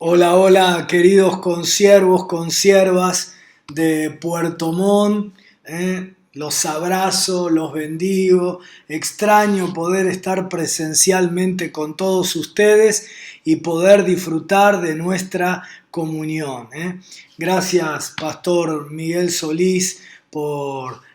Hola, hola, queridos consiervos, consiervas de Puerto Montt, los abrazo, los bendigo. Extraño poder estar presencialmente con todos ustedes y poder disfrutar de nuestra comunión. Gracias, Pastor Miguel Solís, por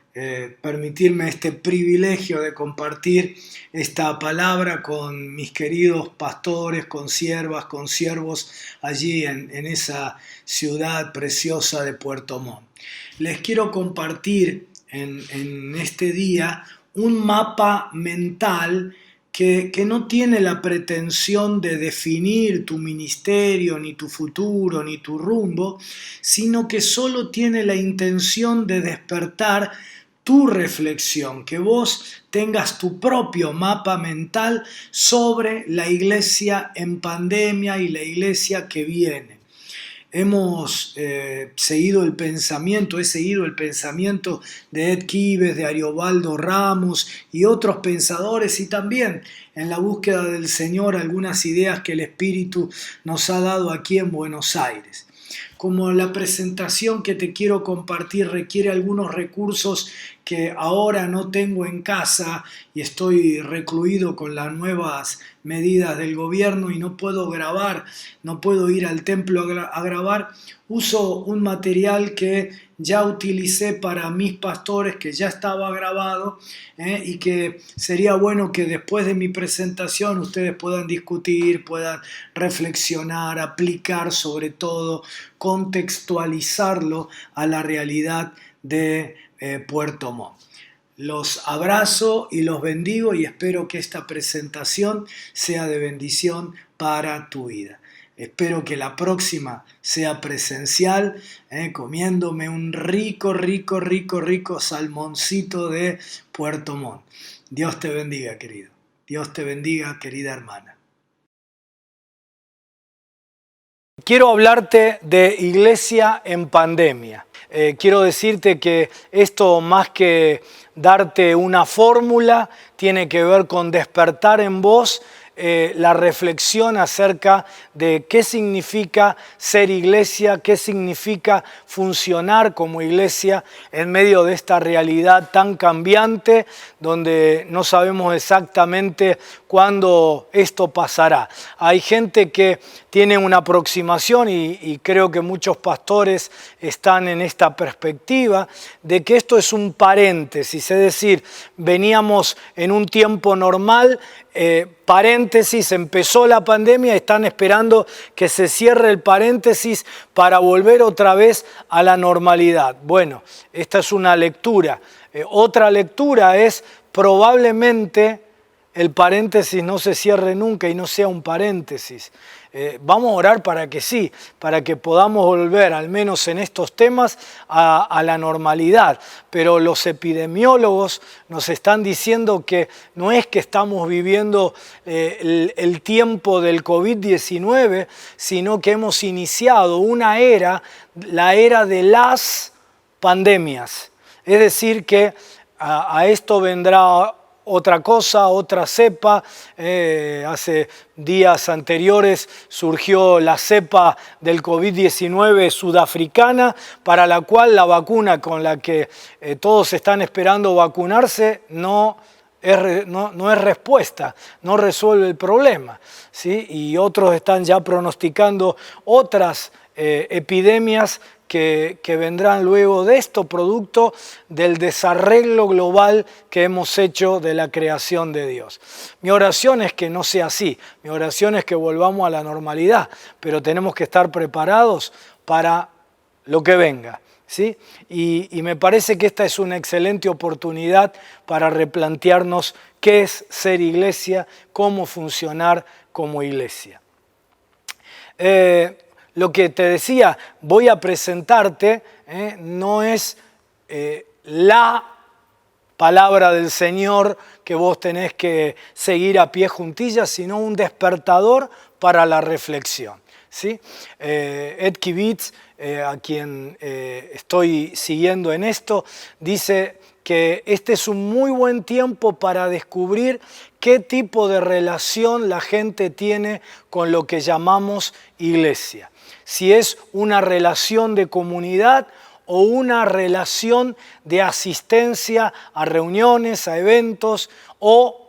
permitirme este privilegio de compartir esta palabra con mis queridos pastores, consiervas, consiervos allí en esa ciudad preciosa de Puerto Montt. Les quiero compartir en este día un mapa mental que no tiene la pretensión de definir tu ministerio, ni tu futuro, ni tu rumbo, sino que solo tiene la intención de despertar tu reflexión, que vos tengas tu propio mapa mental sobre la iglesia en pandemia y la iglesia que viene. Hemos seguido he seguido el pensamiento de Ed Quíves, de Ariobaldo Ramos y otros pensadores, y también en la búsqueda del Señor algunas ideas que el Espíritu nos ha dado aquí en Buenos Aires. Como la presentación que te quiero compartir requiere algunos recursos que ahora no tengo en casa y estoy recluido con las nuevas medidas del gobierno y no puedo grabar, no puedo ir al templo a grabar, uso un material que ya utilicé para mis pastores, que ya estaba grabado, y que sería bueno que después de mi presentación ustedes puedan discutir, puedan reflexionar, aplicar sobre todo, contextualizarlo a la realidad de Puerto Montt. Los abrazo y los bendigo y espero que esta presentación sea de bendición para tu vida. Espero que la próxima sea presencial, comiéndome un rico, rico, rico, rico salmoncito de Puerto Montt. Dios te bendiga, querido. Dios te bendiga, querida hermana. Quiero hablarte de iglesia en pandemia. Quiero decirte que esto, más que darte una fórmula, tiene que ver con despertar en vos la reflexión acerca de qué significa ser iglesia, qué significa funcionar como iglesia en medio de esta realidad tan cambiante, donde no sabemos exactamente cuándo esto pasará. Hay gente que tiene una aproximación y creo que muchos pastores están en esta perspectiva de que esto es un paréntesis, es decir, veníamos en un tiempo normal, paréntesis, empezó la pandemia, están esperando que se cierre el paréntesis para volver otra vez a la normalidad. Bueno, esta es una lectura. Otra lectura es probablemente el paréntesis no se cierre nunca y no sea un paréntesis. Vamos a orar para que sí, para que podamos volver, al menos en estos temas, a la normalidad. Pero los epidemiólogos nos están diciendo que no es que estamos viviendo el tiempo del COVID-19, sino que hemos iniciado una era, la era de las pandemias. Es decir, que a esto vendrá otra cosa, otra cepa. Hace días anteriores surgió la cepa del COVID-19 sudafricana, para la cual la vacuna con la que todos están esperando vacunarse no es respuesta, no resuelve el problema, ¿sí? Y otros están ya pronosticando otras epidemias que vendrán luego de esto, producto del desarreglo global que hemos hecho de la creación de Dios. Mi oración es que no sea así, mi oración es que volvamos a la normalidad, pero tenemos que estar preparados para lo que venga, ¿sí? Y me parece que esta es una excelente oportunidad para replantearnos qué es ser iglesia, cómo funcionar como iglesia. Lo que te decía, voy a presentarte, no es la palabra del Señor que vos tenés que seguir a pie juntillas, sino un despertador para la reflexión, ¿sí? Ed Quíves, a quien estoy siguiendo en esto, dice que este es un muy buen tiempo para descubrir qué tipo de relación la gente tiene con lo que llamamos iglesia. Si es una relación de comunidad o una relación de asistencia a reuniones, a eventos o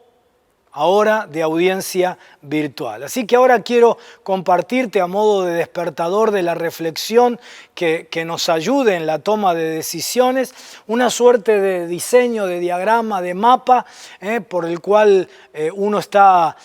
ahora de audiencia virtual. Así que ahora quiero compartirte a modo de despertador de la reflexión que nos ayude en la toma de decisiones, una suerte de diseño, de diagrama, de mapa, por el cual uno está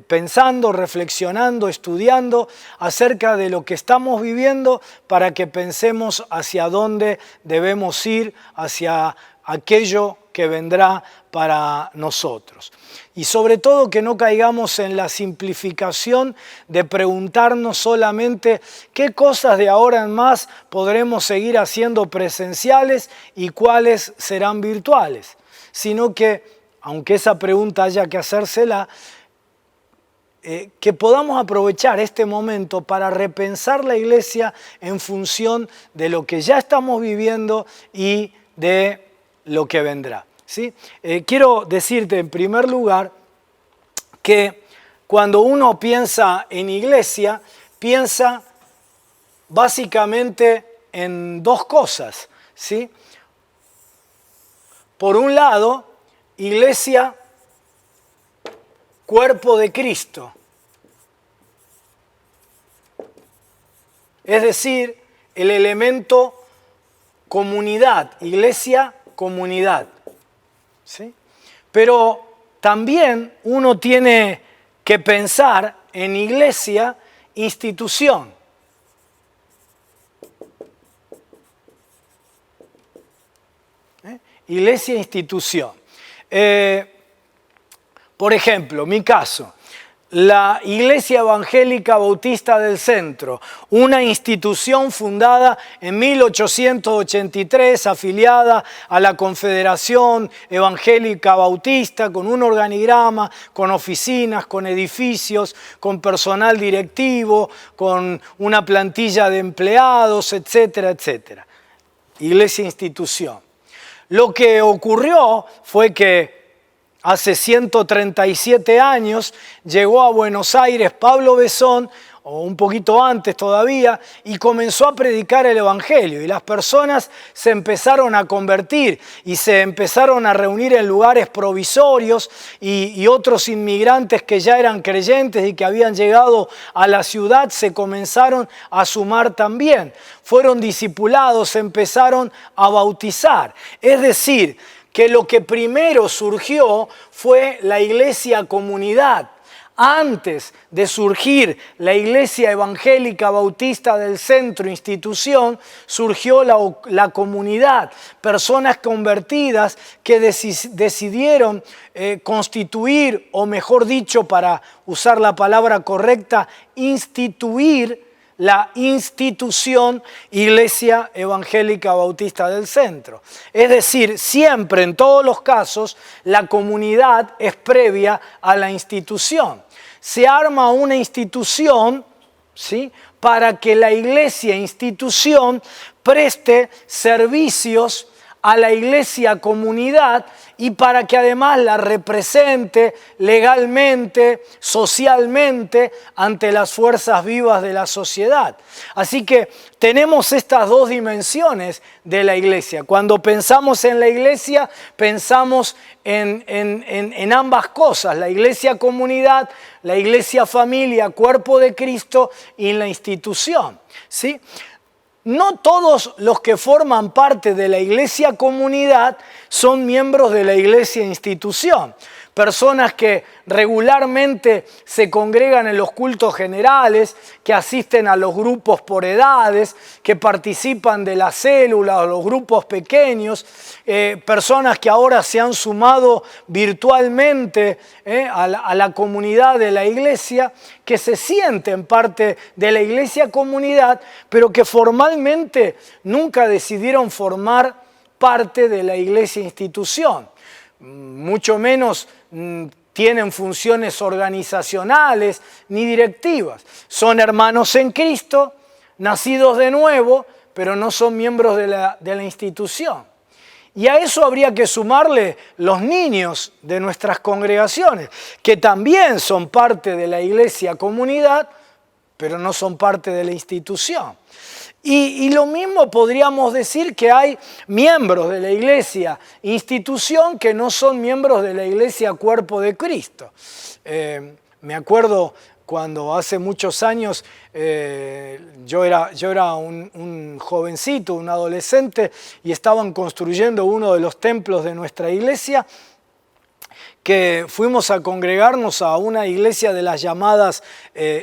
pensando, reflexionando, estudiando acerca de lo que estamos viviendo para que pensemos hacia dónde debemos ir, hacia aquello que vendrá para nosotros. Y sobre todo que no caigamos en la simplificación de preguntarnos solamente qué cosas de ahora en más podremos seguir haciendo presenciales y cuáles serán virtuales, sino que, aunque esa pregunta haya que hacérsela, que podamos aprovechar este momento para repensar la iglesia en función de lo que ya estamos viviendo y de lo que vendrá. ¿Sí? Quiero decirte en primer lugar que cuando uno piensa en iglesia, piensa básicamente en dos cosas. ¿Sí? Por un lado, iglesia, cuerpo de Cristo. Es decir, el elemento comunidad, iglesia, comunidad. ¿Sí? Pero también uno tiene que pensar en iglesia, institución. Iglesia, institución. Por ejemplo, mi caso, la Iglesia Evangélica Bautista del Centro, una institución fundada en 1883, afiliada a la Confederación Evangélica Bautista, con un organigrama, con oficinas, con edificios, con personal directivo, con una plantilla de empleados, etcétera, etcétera. Iglesia institución. Lo que ocurrió fue que hace 137 años llegó a Buenos Aires Pablo Besón, o un poquito antes todavía, y comenzó a predicar el Evangelio. Y las personas se empezaron a convertir y se empezaron a reunir en lugares provisorios y otros inmigrantes que ya eran creyentes y que habían llegado a la ciudad se comenzaron a sumar también. Fueron discipulados, se empezaron a bautizar. Es decir, que lo que primero surgió fue la iglesia comunidad. Antes de surgir la Iglesia Evangélica Bautista del Centro, institución, surgió la comunidad. Personas convertidas que decidieron constituir, o mejor dicho, para usar la palabra correcta, instituir la institución Iglesia Evangélica Bautista del Centro. Es decir, siempre, en todos los casos, la comunidad es previa a la institución. Se arma una institución, ¿sí?, para que la iglesia institución preste servicios a la iglesia comunidad y para que además la represente legalmente, socialmente, ante las fuerzas vivas de la sociedad. Así que tenemos estas dos dimensiones de la iglesia. Cuando pensamos en la iglesia, pensamos en ambas cosas, la iglesia comunidad, la iglesia familia, cuerpo de Cristo y la institución, ¿sí? No todos los que forman parte de la iglesia comunidad son miembros de la iglesia institución. Personas que regularmente se congregan en los cultos generales, que asisten a los grupos por edades, que participan de las células o los grupos pequeños, personas que ahora se han sumado virtualmente a la comunidad de la iglesia, que se sienten parte de la iglesia comunidad, pero que formalmente nunca decidieron formar parte de la iglesia institución. Mucho menos tienen funciones organizacionales ni directivas. Son hermanos en Cristo, nacidos de nuevo, pero no son miembros de la institución. Y a eso habría que sumarle los niños de nuestras congregaciones, que también son parte de la iglesia comunidad, pero no son parte de la institución. Y lo mismo podríamos decir que hay miembros de la iglesia institución que no son miembros de la iglesia cuerpo de Cristo. Me acuerdo cuando hace muchos años yo era un jovencito, un adolescente, y estaban construyendo uno de los templos de nuestra iglesia, que fuimos a congregarnos a una iglesia de las llamadas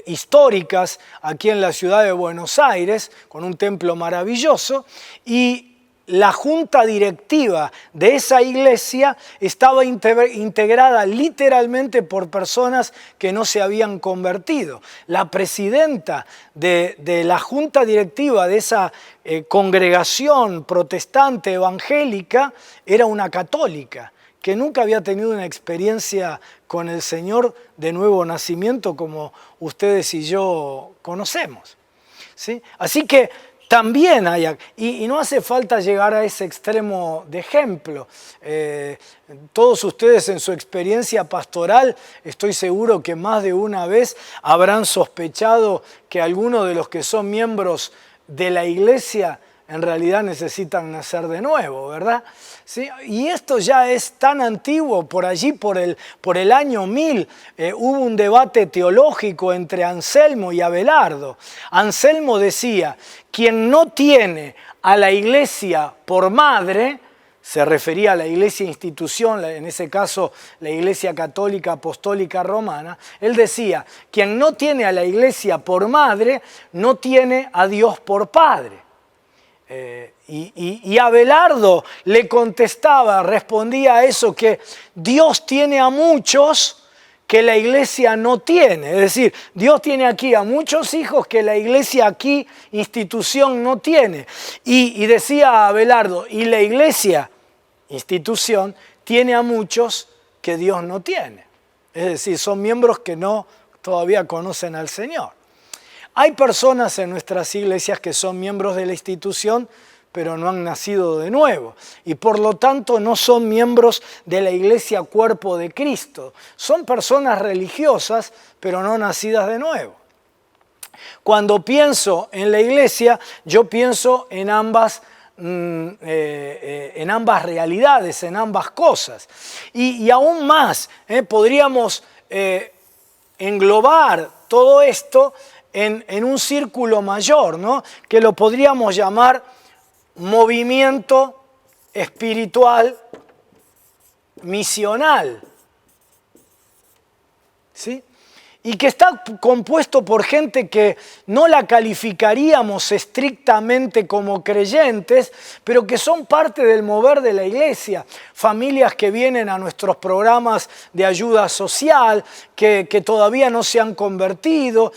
históricas aquí en la ciudad de Buenos Aires, con un templo maravilloso, y la junta directiva de esa iglesia estaba integrada literalmente por personas que no se habían convertido. La presidenta de la junta directiva de esa congregación protestante evangélica era una católica, que nunca había tenido una experiencia con el Señor de nuevo nacimiento como ustedes y yo conocemos, ¿sí? Así que también hay, y no hace falta llegar a ese extremo de ejemplo. Todos ustedes en su experiencia pastoral, estoy seguro que más de una vez habrán sospechado que algunos de los que son miembros de la iglesia en realidad necesitan nacer de nuevo, ¿verdad? ¿Sí? Y esto ya es tan antiguo, por allí por el año 1000 hubo un debate teológico entre Anselmo y Abelardo. Anselmo decía, quien no tiene a la iglesia por madre, se refería a la iglesia institución, en ese caso la iglesia católica apostólica romana, él decía, quien no tiene a la iglesia por madre, no tiene a Dios por padre. Y Abelardo le contestaba, respondía a eso, que Dios tiene a muchos que la iglesia no tiene. Es decir, Dios tiene aquí a muchos hijos que la iglesia aquí, institución, no tiene. Y decía Abelardo, y la iglesia, institución, tiene a muchos que Dios no tiene. Es decir, son miembros que no todavía conocen al Señor. Hay personas en nuestras iglesias que son miembros de la institución, pero no han nacido de nuevo. Y por lo tanto no son miembros de la iglesia cuerpo de Cristo. Son personas religiosas, pero no nacidas de nuevo. Cuando pienso en la iglesia, yo pienso en ambas realidades, en ambas cosas. Y aún más, podríamos englobar todo esto en un círculo mayor, ¿no? Que lo podríamos llamar movimiento espiritual misional, ¿sí? Y que está compuesto por gente que no la calificaríamos estrictamente como creyentes, pero que son parte del mover de la iglesia. Familias que vienen a nuestros programas de ayuda social, que todavía no se han convertido,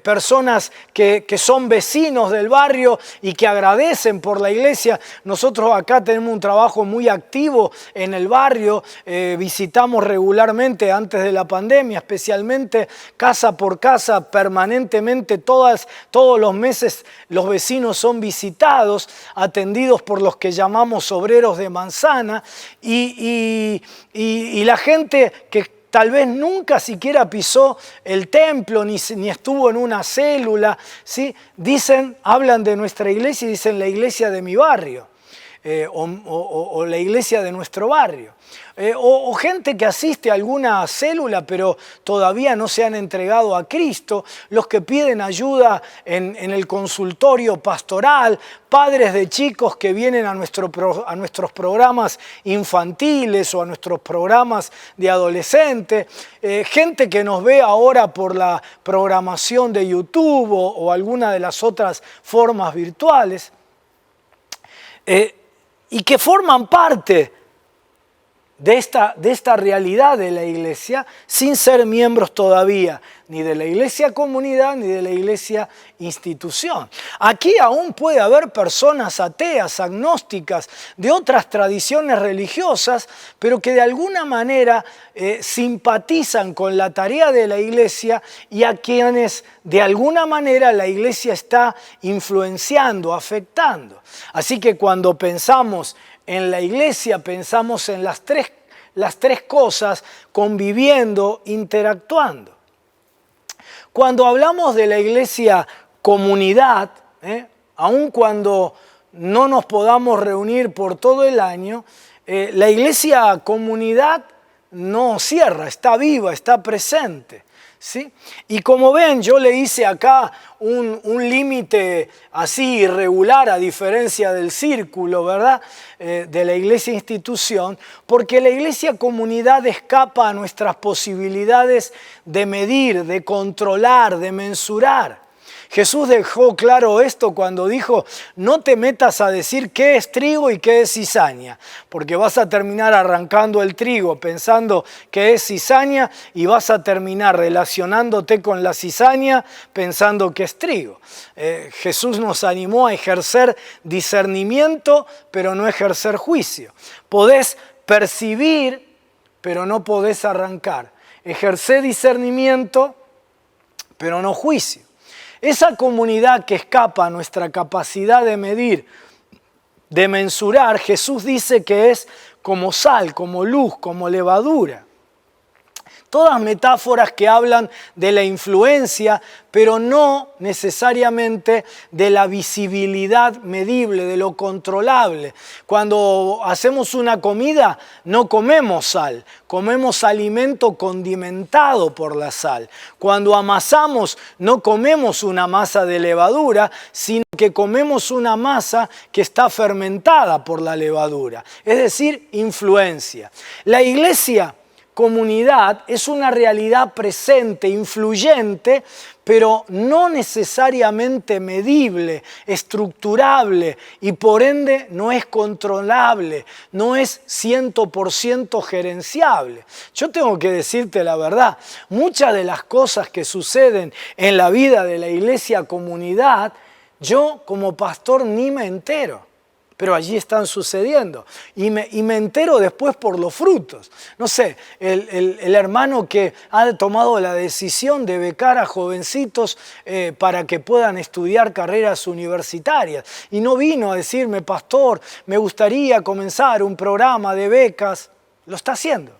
personas que son vecinos del barrio y que agradecen por la iglesia. Nosotros acá tenemos un trabajo muy activo en el barrio, visitamos regularmente antes de la pandemia, especialmente casa por casa, permanentemente, todos los meses los vecinos son visitados, atendidos por los que llamamos obreros de manzana, y la gente que tal vez nunca siquiera pisó el templo, ni estuvo en una célula, ¿sí? Hablan de nuestra iglesia y dicen la iglesia de mi barrio, o la iglesia de nuestro barrio. O gente que asiste a alguna célula pero todavía no se han entregado a Cristo, los que piden ayuda en el consultorio pastoral, padres de chicos que vienen a nuestros programas infantiles o a nuestros programas de adolescentes, gente que nos ve ahora por la programación de YouTube o alguna de las otras formas virtuales, y que forman parte de esta realidad de la iglesia sin ser miembros todavía ni de la iglesia comunidad ni de la iglesia institución. Aquí aún puede haber personas ateas, agnósticas, de otras tradiciones religiosas, pero que de alguna manera simpatizan con la tarea de la iglesia y a quienes de alguna manera la iglesia está influenciando, afectando. Así que cuando pensamos en la iglesia pensamos en las tres cosas conviviendo, interactuando. Cuando hablamos de la iglesia comunidad, aun cuando no nos podamos reunir por todo el año, la iglesia comunidad no cierra, está viva, está presente. ¿Sí? Y como ven, yo le hice acá un límite así irregular a diferencia del círculo, ¿verdad? De la iglesia institución, porque la iglesia comunidad escapa a nuestras posibilidades de medir, de controlar, de mensurar. Jesús dejó claro esto cuando dijo, no te metas a decir qué es trigo y qué es cizaña, porque vas a terminar arrancando el trigo pensando que es cizaña y vas a terminar relacionándote con la cizaña pensando que es trigo. Jesús nos animó a ejercer discernimiento, pero no ejercer juicio. Podés percibir, pero no podés arrancar. Ejercer discernimiento, pero no juicio. Esa comunidad que escapa a nuestra capacidad de medir, de mensurar, Jesús dice que es como sal, como luz, como levadura. Todas metáforas que hablan de la influencia, pero no necesariamente de la visibilidad medible, de lo controlable. Cuando hacemos una comida, no comemos sal, comemos alimento condimentado por la sal. Cuando amasamos, no comemos una masa de levadura, sino que comemos una masa que está fermentada por la levadura. Es decir, influencia. La iglesia comunidad es una realidad presente, influyente, pero no necesariamente medible, estructurable y por ende no es controlable, no es 100% gerenciable. Yo tengo que decirte la verdad, muchas de las cosas que suceden en la vida de la iglesia comunidad, yo como pastor ni me entero. Pero allí están sucediendo y me entero después por los frutos. No sé, el hermano que ha tomado la decisión de becar a jovencitos para que puedan estudiar carreras universitarias y no vino a decirme, pastor, me gustaría comenzar un programa de becas, lo está haciendo.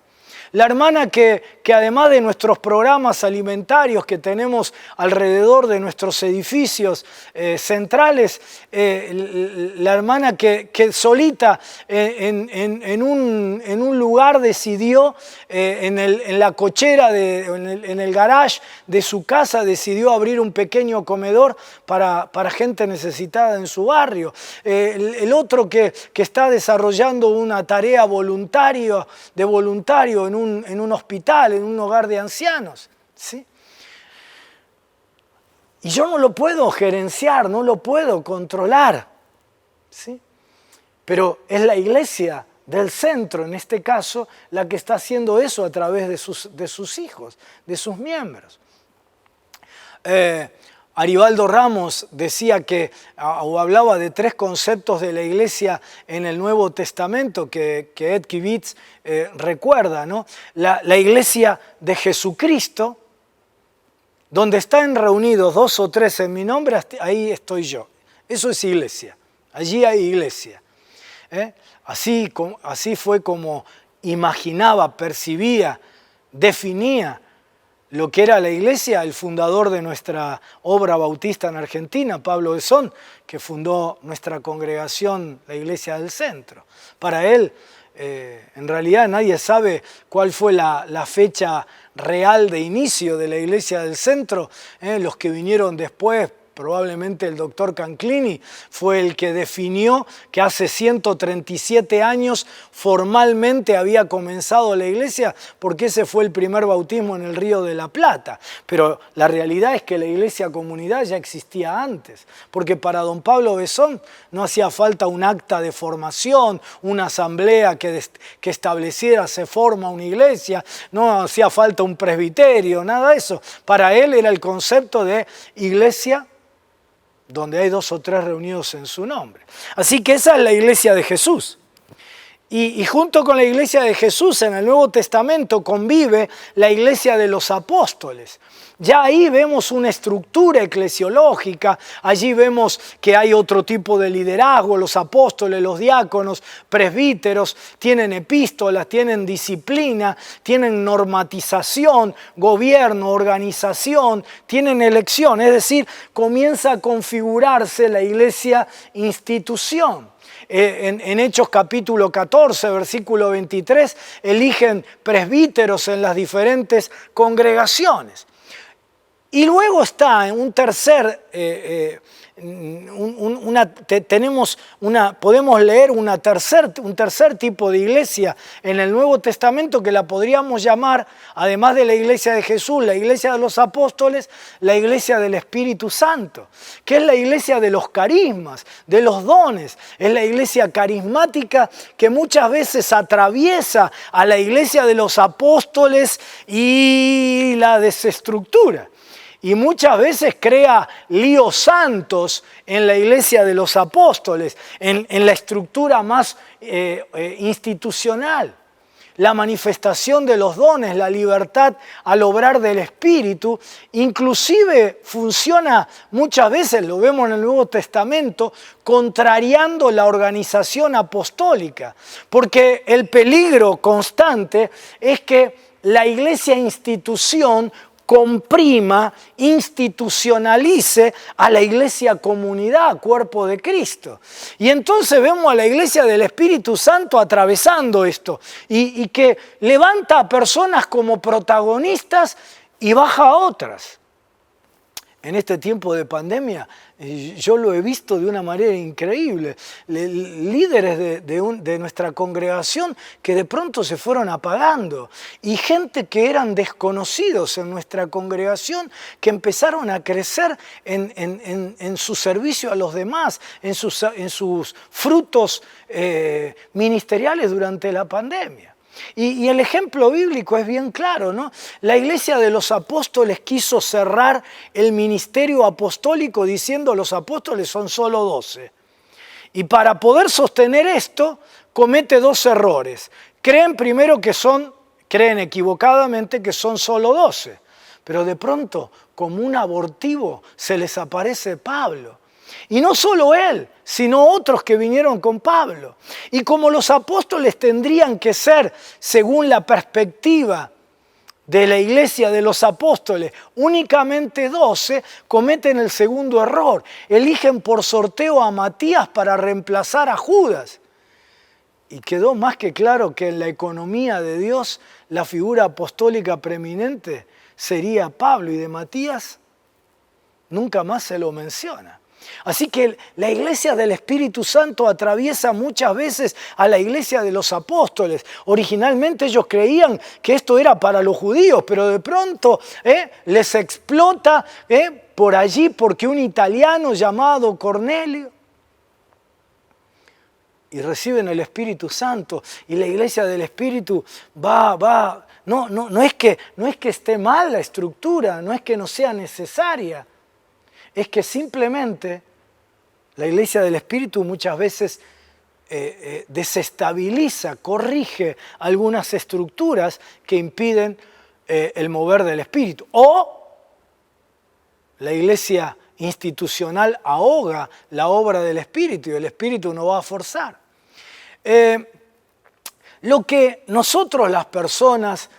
La hermana que además de nuestros programas alimentarios que tenemos alrededor de nuestros edificios centrales, la hermana que solita en un lugar decidió, en la cochera, en el garage de su casa, decidió abrir un pequeño comedor para gente necesitada en su barrio. El otro que está desarrollando una tarea de voluntario en un hospital, en un hogar de ancianos, ¿sí? Y yo no lo puedo gerenciar, no lo puedo controlar, ¿sí? Pero es la iglesia del centro, en este caso, la que está haciendo eso a través de sus hijos, de sus miembros. Aribaldo Ramos decía o hablaba de 3 conceptos de la iglesia en el Nuevo Testamento que Ed Kivitz recuerda, ¿no? La iglesia de Jesucristo, donde están reunidos 2 o 3 en mi nombre, ahí estoy yo. Eso es iglesia, allí hay iglesia. Así fue como imaginaba, percibía, definía lo que era la iglesia, el fundador de nuestra obra bautista en Argentina, Pablo Besón, que fundó nuestra congregación, la Iglesia del Centro. Para él, en realidad nadie sabe cuál fue la fecha real de inicio de la Iglesia del Centro. Los que vinieron después, probablemente el doctor Canclini, fue el que definió que hace 137 años formalmente había comenzado la iglesia, porque ese fue el primer bautismo en el Río de la Plata. Pero la realidad es que la iglesia comunidad ya existía antes, porque para don Pablo Besón no hacía falta un acta de formación, una asamblea que estableciera se forma una iglesia, no hacía falta un presbiterio, nada de eso. Para él era el concepto de iglesia donde hay 2 o 3 reunidos en su nombre. Así que esa es la iglesia de Jesús. Y junto con la iglesia de Jesús en el Nuevo Testamento convive la iglesia de los apóstoles. Ya ahí vemos una estructura eclesiológica, allí vemos que hay otro tipo de liderazgo, los apóstoles, los diáconos, presbíteros, tienen epístolas, tienen disciplina, tienen normatización, gobierno, organización, tienen elección, es decir, comienza a configurarse la iglesia institución. En Hechos capítulo 14, versículo 23, eligen presbíteros en las diferentes congregaciones. Y luego está en un tercer, podemos leer un tercer tipo de iglesia en el Nuevo Testamento que la podríamos llamar, además de la iglesia de Jesús, la iglesia de los apóstoles, la iglesia del Espíritu Santo, que es la iglesia de los carismas, de los dones, es la iglesia carismática que muchas veces atraviesa a la iglesia de los apóstoles y la desestructura. Y muchas veces crea líos santos en la iglesia de los apóstoles, en la estructura más institucional. La manifestación de los dones, la libertad al obrar del Espíritu, inclusive funciona muchas veces, lo vemos en el Nuevo Testamento, contrariando la organización apostólica. Porque el peligro constante es que la iglesia institución comprima, institucionalice a la iglesia comunidad, cuerpo de Cristo. Y entonces vemos a la iglesia del Espíritu Santo atravesando esto y que levanta a personas como protagonistas y baja a otras. En este tiempo de pandemia yo lo he visto de una manera increíble. Líderes de nuestra congregación que de pronto se fueron apagando y gente que eran desconocidos en nuestra congregación que empezaron a crecer en su servicio a los demás, en sus frutos ministeriales durante la pandemia. Y el ejemplo bíblico es bien claro, ¿no? La iglesia de los apóstoles quiso cerrar el ministerio apostólico diciendo los apóstoles son solo 12. Y para poder sostener esto, comete dos errores. Creen equivocadamente que son solo 12. Pero de pronto, como un abortivo, se les aparece Pablo. Y no solo él, sino otros que vinieron con Pablo. Y como los apóstoles tendrían que ser, según la perspectiva de la iglesia de los apóstoles, únicamente 12, cometen el segundo error. Eligen por sorteo a Matías para reemplazar a Judas. Y quedó más que claro que en la economía de Dios la figura apostólica preeminente sería Pablo, y de Matías nunca más se lo menciona. Así que la iglesia del Espíritu Santo atraviesa muchas veces a la iglesia de los apóstoles. Originalmente ellos creían que esto era para los judíos, pero de pronto les explota por allí porque un italiano llamado Cornelio, y reciben el Espíritu Santo, y la iglesia del Espíritu va. No es que esté mal la estructura, no es que no sea necesaria. Es que simplemente la iglesia del Espíritu muchas veces desestabiliza, corrige algunas estructuras que impiden el mover del Espíritu. O la iglesia institucional ahoga la obra del Espíritu y el Espíritu no va a forzar. Lo que nosotros las personas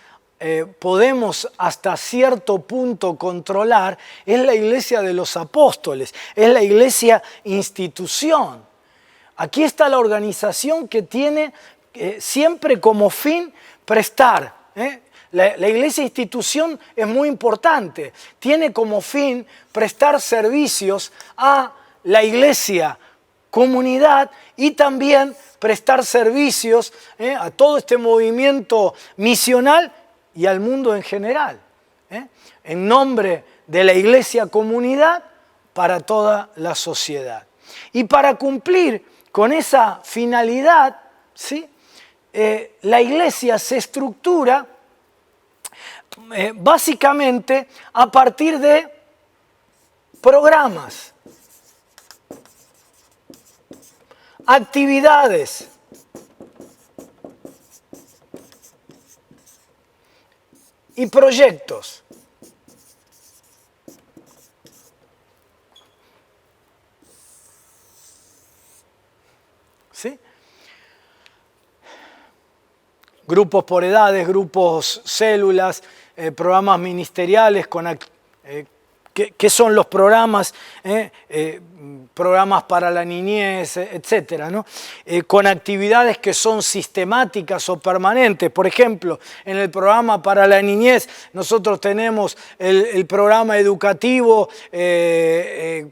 podemos hasta cierto punto controlar es la iglesia de los apóstoles, es la iglesia institución. Aquí está la organización que tiene siempre como fin prestar. La iglesia institución es muy importante, tiene como fin prestar servicios a la iglesia comunidad y también prestar servicios a todo este movimiento misional y al mundo en general, en nombre de la iglesia comunidad para toda la sociedad. Y para cumplir con esa finalidad, ¿sí? La iglesia se estructura básicamente a partir de programas, actividades, y proyectos. ¿Sí? Grupos por edades, grupos células, programas ministeriales, ¿qué son los programas? Programas para la niñez, etcétera, ¿no? Con actividades que son sistemáticas o permanentes. Por ejemplo, en el programa para la niñez nosotros tenemos el programa educativo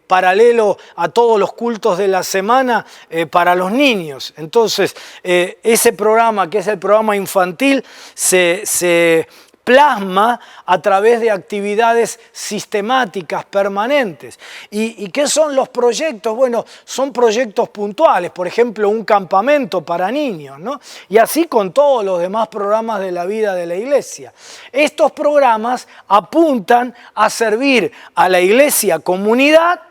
paralelo a todos los cultos de la semana para los niños. Entonces, ese programa, que es el programa infantil, se plasma a través de actividades sistemáticas, permanentes. ¿Y qué son los proyectos? Bueno, son proyectos puntuales, por ejemplo, un campamento para niños, ¿no? Y así con todos los demás programas de la vida de la iglesia. Estos programas apuntan a servir a la iglesia comunidad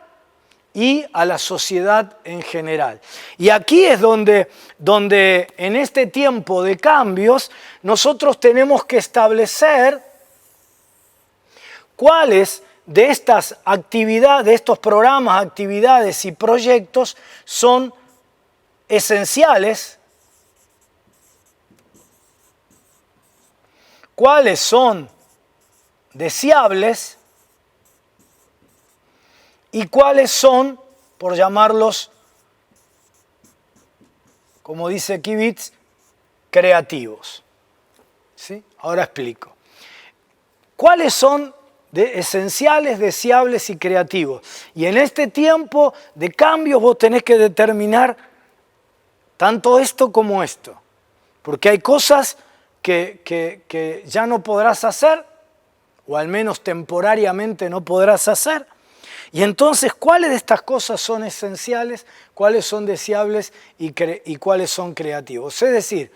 y a la sociedad en general. Y aquí es donde en este tiempo de cambios nosotros tenemos que establecer cuáles de estas actividades, de estos programas, actividades y proyectos son esenciales, cuáles son deseables y cuáles son, por llamarlos, como dice Kibitz, creativos. ¿Sí? Ahora explico. ¿Cuáles son esenciales, deseables y creativos? Y en este tiempo de cambios vos tenés que determinar tanto esto como esto. Porque hay cosas que ya no podrás hacer, o al menos temporariamente no podrás hacer. Y entonces, ¿cuáles de estas cosas son esenciales, cuáles son deseables y cuáles son creativos? Es decir,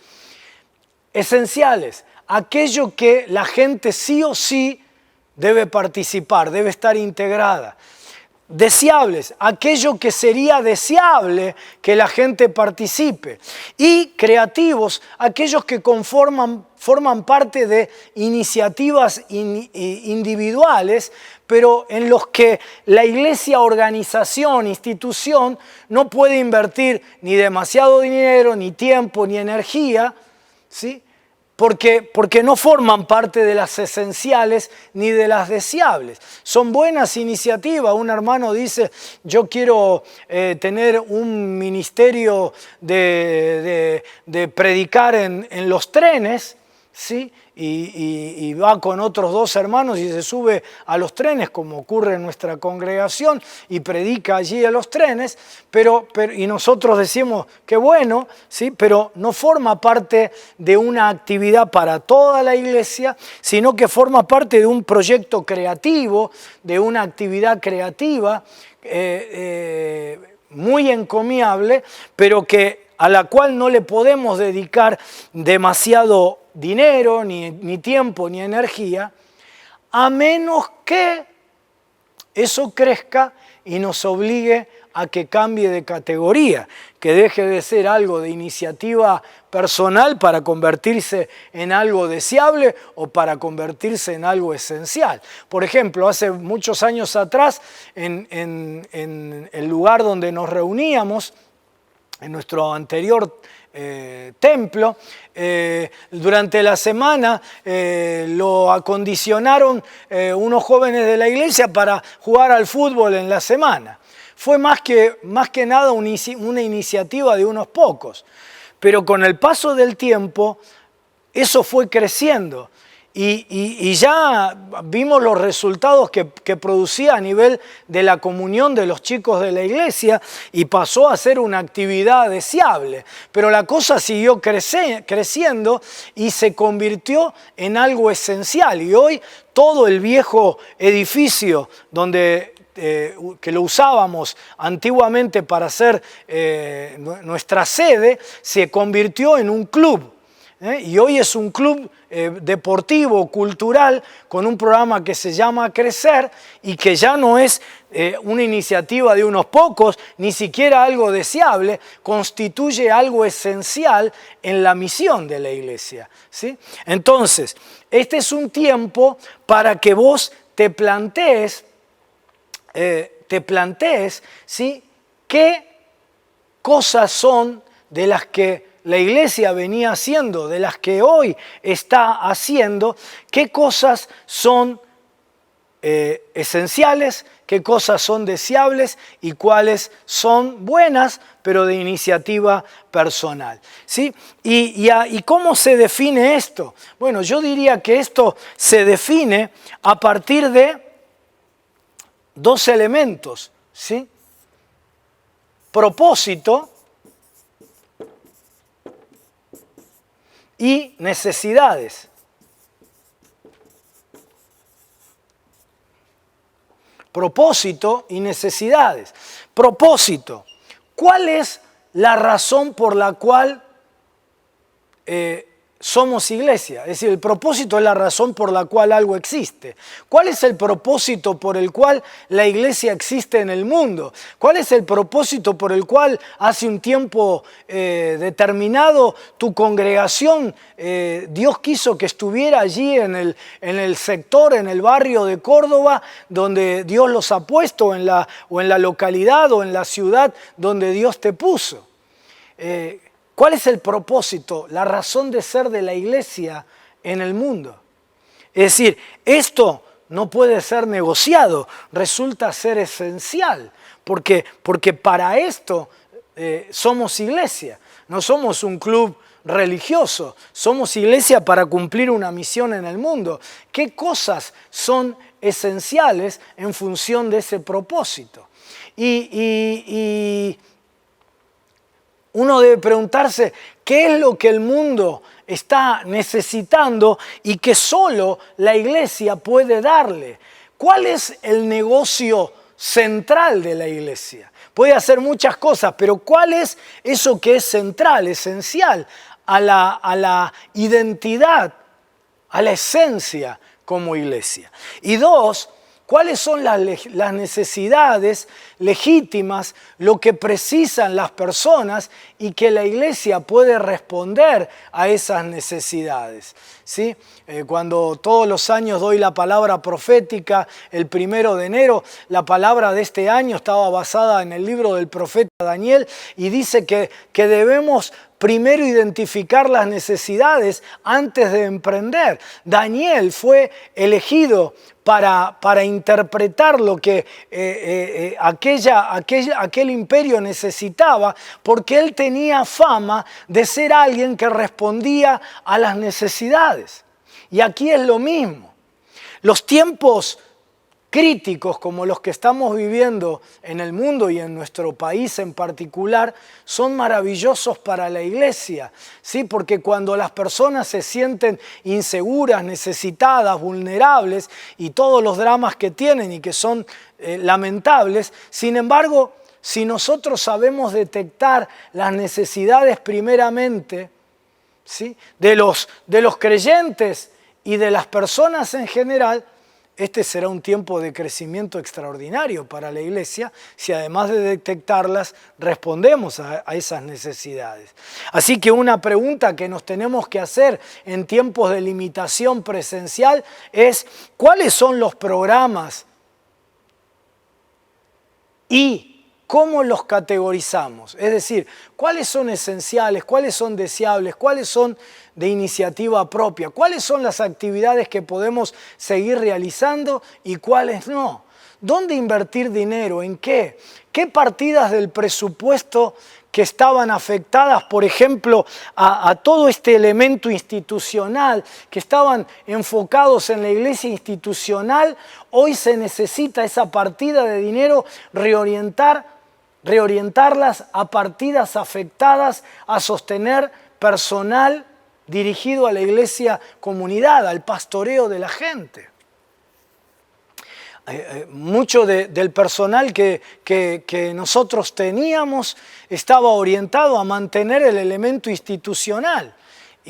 esenciales, aquello que la gente sí o sí debe participar, debe estar integrada. Deseables, aquello que sería deseable que la gente participe. Y creativos, aquellos que forman parte de iniciativas individuales, pero en los que la iglesia, organización, institución no puede invertir ni demasiado dinero, ni tiempo, ni energía, ¿sí? Porque no forman parte de las esenciales ni de las deseables. Son buenas iniciativas. Un hermano dice, yo quiero tener un ministerio de predicar en los trenes, ¿sí? Y va con otros 2 hermanos y se sube a los trenes, como ocurre en nuestra congregación, y predica allí a los trenes, y nosotros decimos, qué bueno, ¿sí? Pero no forma parte de una actividad para toda la iglesia, sino que forma parte de un proyecto creativo, de una actividad creativa muy encomiable, pero a la cual no le podemos dedicar demasiado dinero, ni tiempo, ni energía, a menos que eso crezca y nos obligue a que cambie de categoría, que deje de ser algo de iniciativa personal para convertirse en algo deseable o para convertirse en algo esencial. Por ejemplo, hace muchos años atrás, en el lugar donde nos reuníamos, en nuestro anterior templo, durante la semana lo acondicionaron unos jóvenes de la iglesia para jugar al fútbol en la semana. Fue más que nada una iniciativa de unos pocos, pero con el paso del tiempo eso fue creciendo. Y ya vimos los resultados que producía a nivel de la comunión de los chicos de la iglesia y pasó a ser una actividad deseable. Pero la cosa siguió creciendo y se convirtió en algo esencial. Y hoy todo el viejo edificio que lo usábamos antiguamente para hacer nuestra sede se convirtió en un club. Y hoy es un club deportivo, cultural, con un programa que se llama Crecer y que ya no es una iniciativa de unos pocos, ni siquiera algo deseable, constituye algo esencial en la misión de la iglesia, ¿sí? Entonces, este es un tiempo para que vos te plantees, ¿sí?, qué cosas son de las que la iglesia venía haciendo, de las que hoy está haciendo, qué cosas son esenciales, qué cosas son deseables y cuáles son buenas, pero de iniciativa personal, ¿sí? ¿Y cómo se define esto? Bueno, yo diría que esto se define a partir de dos elementos, ¿sí? Propósito y necesidades. Propósito y necesidades. Propósito. ¿Cuál es la razón por la cual somos iglesia? Es decir, el propósito es la razón por la cual algo existe. ¿Cuál es el propósito por el cual la iglesia existe en el mundo? ¿Cuál es el propósito por el cual hace un tiempo determinado tu congregación, Dios quiso que estuviera allí en el sector, en el barrio de Córdoba, donde Dios los ha puesto, o en la localidad o en la ciudad donde Dios te puso? ¿Cuál es el propósito, la razón de ser de la iglesia en el mundo? Es decir, esto no puede ser negociado, resulta ser esencial, porque para esto somos iglesia, no somos un club religioso, somos iglesia para cumplir una misión en el mundo. ¿Qué cosas son esenciales en función de ese propósito? Y uno debe preguntarse qué es lo que el mundo está necesitando y que solo la iglesia puede darle. ¿Cuál es el negocio central de la iglesia? Puede hacer muchas cosas, pero ¿cuál es eso que es central, esencial a la identidad, a la esencia como iglesia? Y dos, ¿cuáles son las necesidades legítimas, lo que precisan las personas y que la iglesia puede responder a esas necesidades? ¿Sí? Cuando todos los años doy la palabra profética, el 1 de enero, la palabra de este año estaba basada en el libro del profeta Daniel y dice que debemos primero identificar las necesidades antes de emprender. Daniel fue elegido para interpretar lo que aquel imperio necesitaba, porque él tenía fama de ser alguien que respondía a las necesidades. Y aquí es lo mismo. Los tiempos críticos como los que estamos viviendo en el mundo y en nuestro país en particular son maravillosos para la iglesia, ¿sí? Porque cuando las personas se sienten inseguras, necesitadas, vulnerables y todos los dramas que tienen y que son lamentables, sin embargo, si nosotros sabemos detectar las necesidades primeramente, ¿sí?, de los creyentes y de las personas en general, este será un tiempo de crecimiento extraordinario para la iglesia si además de detectarlas respondemos a esas necesidades. Así que una pregunta que nos tenemos que hacer en tiempos de limitación presencial es ¿cuáles son los programas y cómo los categorizamos? Es decir, ¿cuáles son esenciales, cuáles son deseables, cuáles son de iniciativa propia? ¿Cuáles son las actividades que podemos seguir realizando y cuáles no? ¿Dónde invertir dinero? ¿En qué? ¿Qué partidas del presupuesto que estaban afectadas, por ejemplo, a todo este elemento institucional, que estaban enfocados en la iglesia institucional, hoy se necesita esa partida de dinero reorientarlas a partidas afectadas a sostener personal dirigido a la iglesia comunidad, al pastoreo de la gente? Mucho del personal que nosotros teníamos estaba orientado a mantener el elemento institucional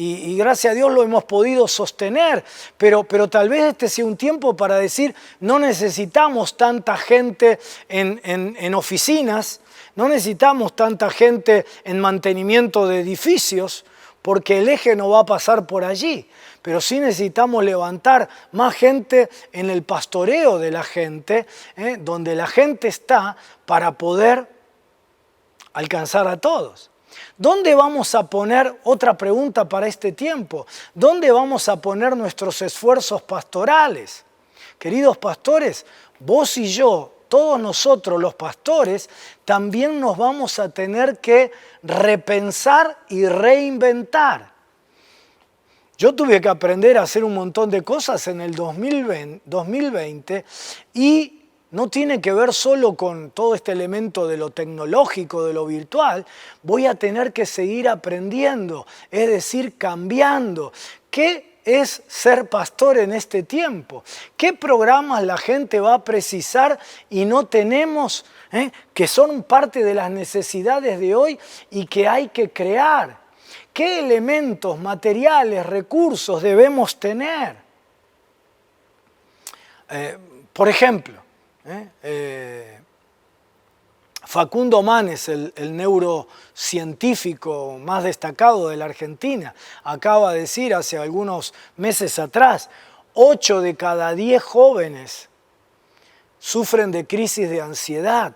y gracias a Dios lo hemos podido sostener, pero tal vez este sea un tiempo para decir, no necesitamos tanta gente en oficinas, no necesitamos tanta gente en mantenimiento de edificios, porque el eje no va a pasar por allí. Pero sí necesitamos levantar más gente en el pastoreo de la gente, donde la gente está para poder alcanzar a todos. ¿Dónde vamos a poner, otra pregunta para este tiempo, dónde vamos a poner nuestros esfuerzos pastorales? Queridos pastores, vos y yo, todos nosotros los pastores, también nos vamos a tener que repensar y reinventar. Yo tuve que aprender a hacer un montón de cosas en el 2020 y no tiene que ver solo con todo este elemento de lo tecnológico, de lo virtual. Voy a tener que seguir aprendiendo, es decir, cambiando. ¿Qué es ser pastor en este tiempo? ¿Qué programas la gente va a precisar y no tenemos, que son parte de las necesidades de hoy y que hay que crear? ¿Qué elementos, materiales, recursos debemos tener? Por ejemplo, Facundo Manes, el neurocientífico más destacado de la Argentina, acaba de decir hace algunos meses atrás, 8 de cada 10 jóvenes sufren de crisis de ansiedad.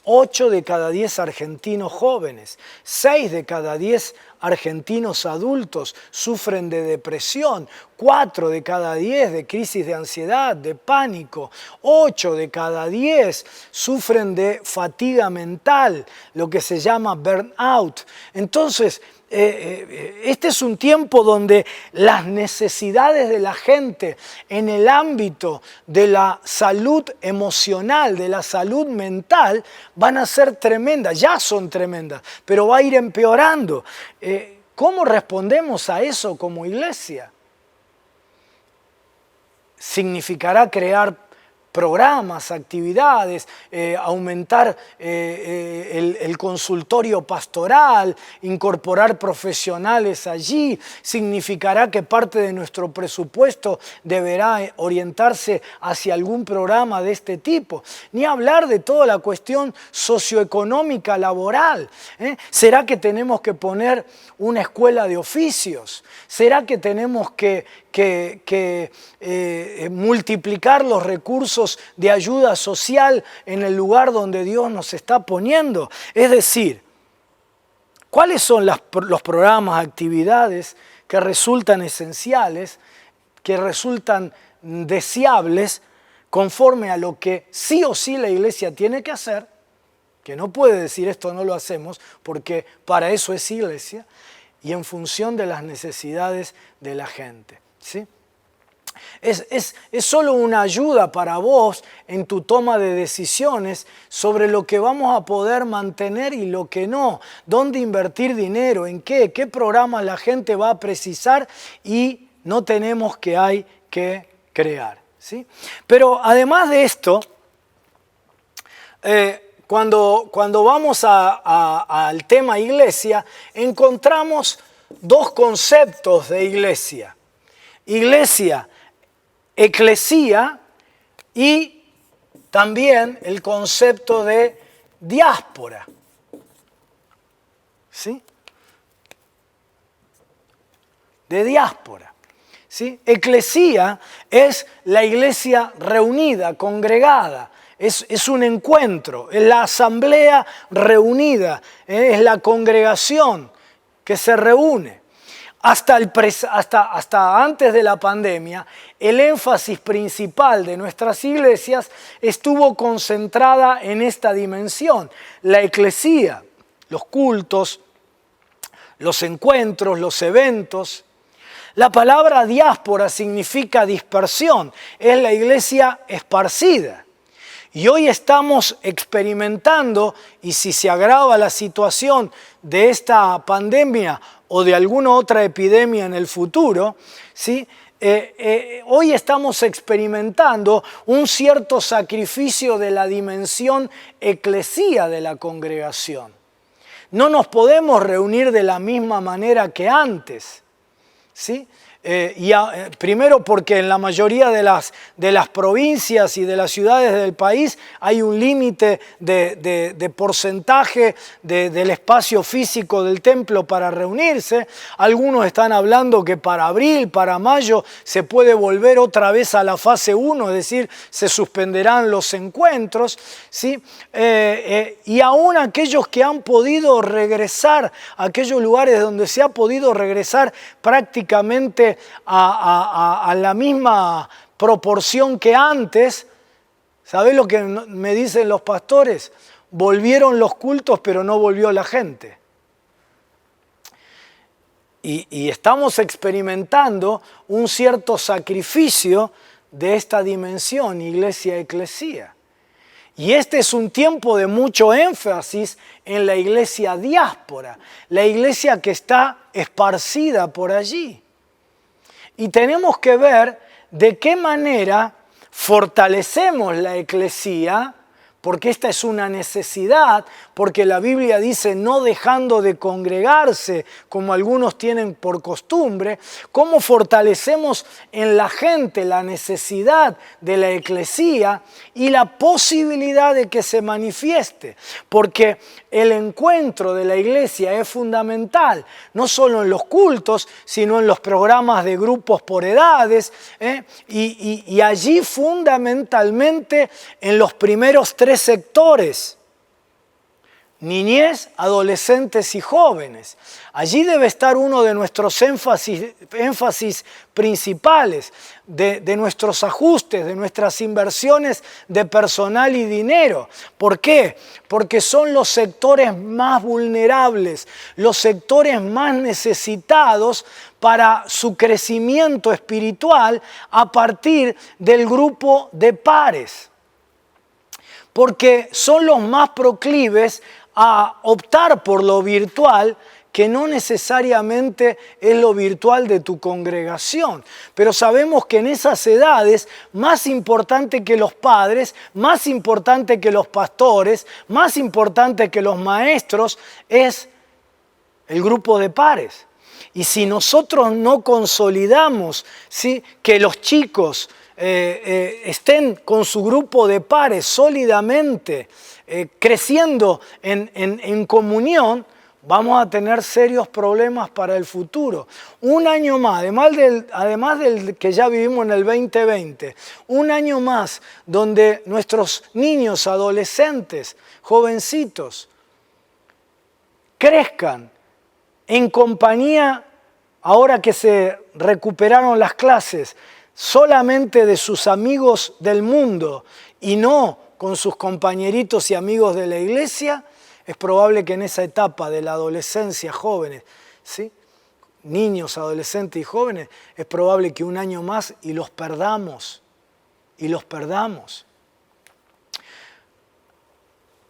8 de cada 10 argentinos jóvenes, 6 de cada 10 argentinos adultos sufren de depresión, 4 de cada 10 de crisis de ansiedad, de pánico, 8 de cada 10 sufren de fatiga mental, lo que se llama burnout. Entonces, este es un tiempo donde las necesidades de la gente en el ámbito de la salud emocional, de la salud mental, van a ser tremendas, ya son tremendas, pero va a ir empeorando. ¿Cómo respondemos a eso como iglesia? Significará crear programas, actividades, aumentar el consultorio pastoral, incorporar profesionales allí. Significará que parte de nuestro presupuesto deberá orientarse hacia algún programa de este tipo. Ni hablar de toda la cuestión socioeconómica laboral. ¿Será que tenemos que poner una escuela de oficios? ¿Será que tenemos que multiplicar los recursos de ayuda social en el lugar donde Dios nos está poniendo? Es decir, ¿cuáles son los programas, actividades que resultan esenciales, que resultan deseables conforme a lo que sí o sí la iglesia tiene que hacer? Que no puede decir esto no lo hacemos porque para eso es iglesia, y en función de las necesidades de la gente, ¿sí? Es solo una ayuda para vos en tu toma de decisiones sobre lo que vamos a poder mantener y lo que no, dónde invertir dinero, en qué programa la gente va a precisar y no tenemos que hay que crear, ¿sí? Pero además de esto, cuando vamos al tema iglesia, encontramos dos conceptos de iglesia. Iglesia, eclesía, y también el concepto de diáspora. ¿Sí? De diáspora. ¿Sí? Eclesía es la iglesia reunida, congregada. Es un encuentro, es la asamblea reunida, es la congregación que se reúne. Hasta antes de la pandemia, el énfasis principal de nuestras iglesias estuvo concentrada en esta dimensión, la eclesía, los cultos, los encuentros, los eventos. La palabra diáspora significa dispersión, es la iglesia esparcida. Y hoy estamos experimentando, y si se agrava la situación de esta pandemia o de alguna otra epidemia en el futuro, ¿sí? Hoy estamos experimentando un cierto sacrificio de la dimensión eclesía de la congregación. no nos podemos reunir de la misma manera que antes, ¿sí? Primero porque en la mayoría de las provincias y de las ciudades del país hay un límite de porcentaje del espacio físico del templo para reunirse. Algunos están hablando que para abril, para mayo, se puede volver otra vez a la fase 1, es decir, se suspenderán los encuentros, ¿sí? Y aún aquellos que han podido regresar a aquellos lugares donde se ha podido regresar prácticamente a la misma proporción que antes. ¿Sabés lo que me dicen los pastores? Volvieron los cultos, pero no volvió la gente. Y estamos experimentando un cierto sacrificio de esta dimensión, iglesia, eclesía. Y este es un tiempo de mucho énfasis en la iglesia diáspora, la iglesia que está esparcida por allí. Y tenemos que ver de qué manera fortalecemos la eclesía, porque esta es una necesidad, porque la Biblia dice no dejando de congregarse como algunos tienen por costumbre. ¿Cómo fortalecemos en la gente la necesidad de la eclesía y la posibilidad de que se manifieste? Porque el encuentro de la iglesia es fundamental, no solo en los cultos, sino en los programas de grupos por edades, y allí fundamentalmente en los primeros 3 sectores: niñez, adolescentes y jóvenes. Allí debe estar uno de nuestros énfasis principales, de nuestros ajustes, de nuestras inversiones de personal y dinero. ¿Por qué? Porque son los sectores más vulnerables, los sectores más necesitados para su crecimiento espiritual a partir del grupo de pares. Porque son los más proclives a optar por lo virtual, que no necesariamente es lo virtual de tu congregación. Pero sabemos que en esas edades, más importante que los padres, más importante que los pastores, más importante que los maestros, es el grupo de pares. Y si nosotros no consolidamos, ¿sí?, que los chicos estén con su grupo de pares sólidamente, creciendo en comunión, vamos a tener serios problemas para el futuro. Un año más, además del que ya vivimos en el 2020, un año más donde nuestros niños, adolescentes, jovencitos, crezcan en compañía, ahora que se recuperaron las clases, solamente de sus amigos del mundo y no con sus compañeritos y amigos de la iglesia, es probable que en esa etapa de la adolescencia, jóvenes, ¿sí?, niños, adolescentes y jóvenes, es probable que un año más y los perdamos.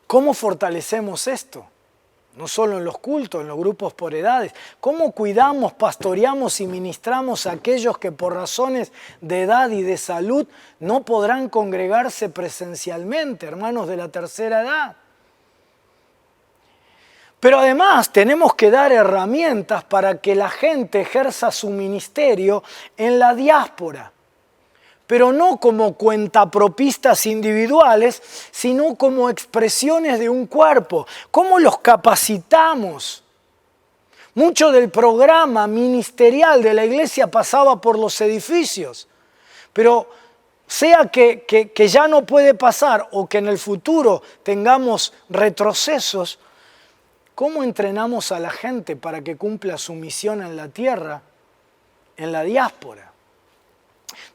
¿Cómo fortalecemos esto? No solo en los cultos, en los grupos por edades. ¿Cómo cuidamos, pastoreamos y ministramos a aquellos que por razones de edad y de salud no podrán congregarse presencialmente, hermanos de la tercera edad? Pero además tenemos que dar herramientas para que la gente ejerza su ministerio en la diáspora. Pero no como cuentapropistas individuales, sino como expresiones de un cuerpo. ¿Cómo los capacitamos? Mucho del programa ministerial de la iglesia pasaba por los edificios, pero sea que ya no puede pasar o que en el futuro tengamos retrocesos, ¿cómo entrenamos a la gente para que cumpla su misión en la tierra, en la diáspora?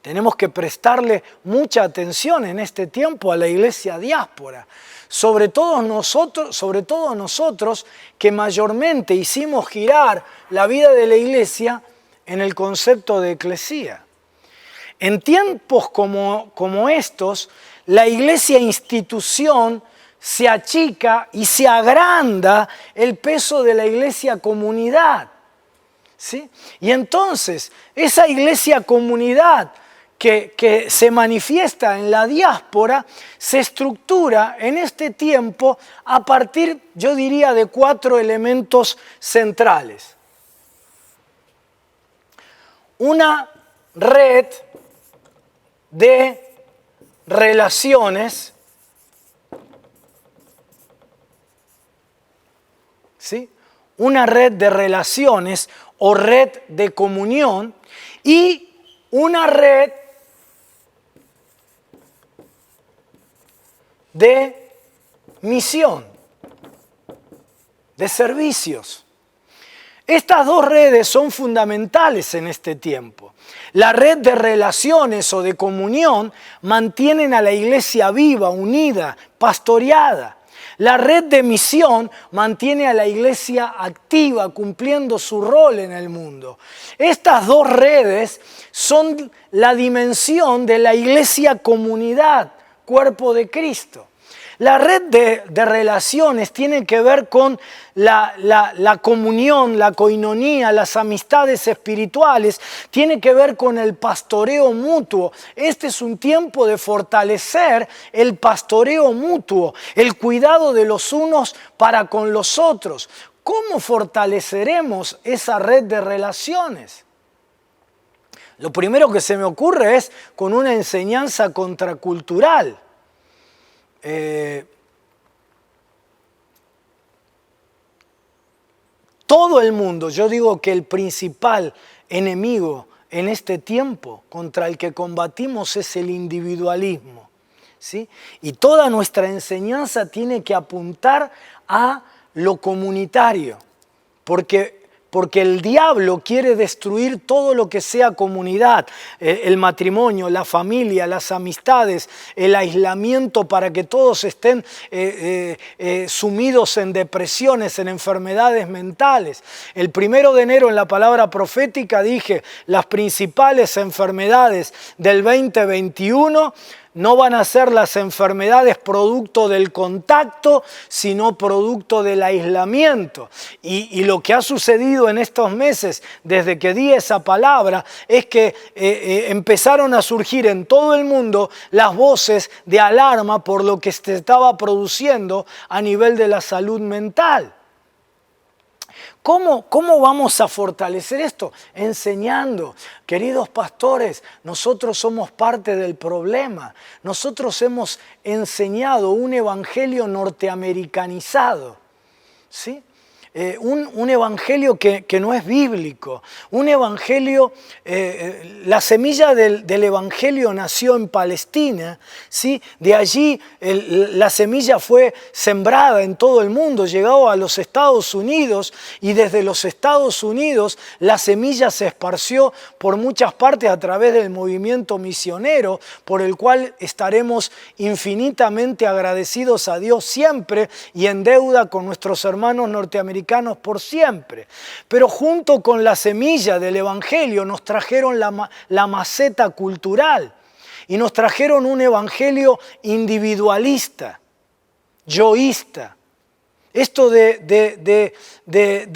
Tenemos que prestarle mucha atención en este tiempo a la iglesia diáspora, sobre todo nosotros que mayormente hicimos girar la vida de la iglesia en el concepto de eclesía. En tiempos como estos, la iglesia institución se achica y se agranda el peso de la iglesia comunidad, ¿sí? Y entonces, esa iglesia comunidad que se manifiesta en la diáspora se estructura en este tiempo a partir, yo diría, de 4 elementos centrales. Una red de relaciones, ¿sí? Una red de relaciones o red de comunión y una red de misión, de servicios. Estas 2 redes son fundamentales en este tiempo. La red de relaciones o de comunión mantienen a la iglesia viva, unida, pastoreada. La red de misión mantiene a la iglesia activa, cumpliendo su rol en el mundo. Estas 2 redes son la dimensión de la iglesia comunidad, cuerpo de Cristo. La red de relaciones tiene que ver con la comunión, la coinonía, las amistades espirituales, tiene que ver con el pastoreo mutuo. Este es un tiempo de fortalecer el pastoreo mutuo, el cuidado de los unos para con los otros. ¿Cómo fortaleceremos esa red de relaciones? Lo primero que se me ocurre es con una enseñanza contracultural. Todo el mundo, yo digo que el principal enemigo en este tiempo contra el que combatimos es el individualismo, ¿sí? Y toda nuestra enseñanza tiene que apuntar a lo comunitario, porque el diablo quiere destruir todo lo que sea comunidad, el matrimonio, la familia, las amistades, el aislamiento para que todos estén sumidos en depresiones, en enfermedades mentales. El 1 de enero en la palabra profética dije, las principales enfermedades del 2021 no van a ser las enfermedades producto del contacto, sino producto del aislamiento. Y lo que ha sucedido en estos meses, desde que di esa palabra, es que empezaron a surgir en todo el mundo las voces de alarma por lo que se estaba produciendo a nivel de la salud mental. ¿Cómo vamos a fortalecer esto? Enseñando. Queridos pastores, nosotros somos parte del problema. Nosotros hemos enseñado un evangelio norteamericanizado, ¿sí? Un evangelio que no es bíblico, un evangelio, la semilla del evangelio nació en Palestina, ¿sí? De allí la semilla fue sembrada en todo el mundo, llegó a los Estados Unidos y desde los Estados Unidos la semilla se esparció por muchas partes a través del movimiento misionero, por el cual estaremos infinitamente agradecidos a Dios siempre y en deuda con nuestros hermanos norteamericanos por siempre. Pero junto con la semilla del evangelio nos trajeron la maceta cultural y nos trajeron un evangelio individualista, yoísta. Esto de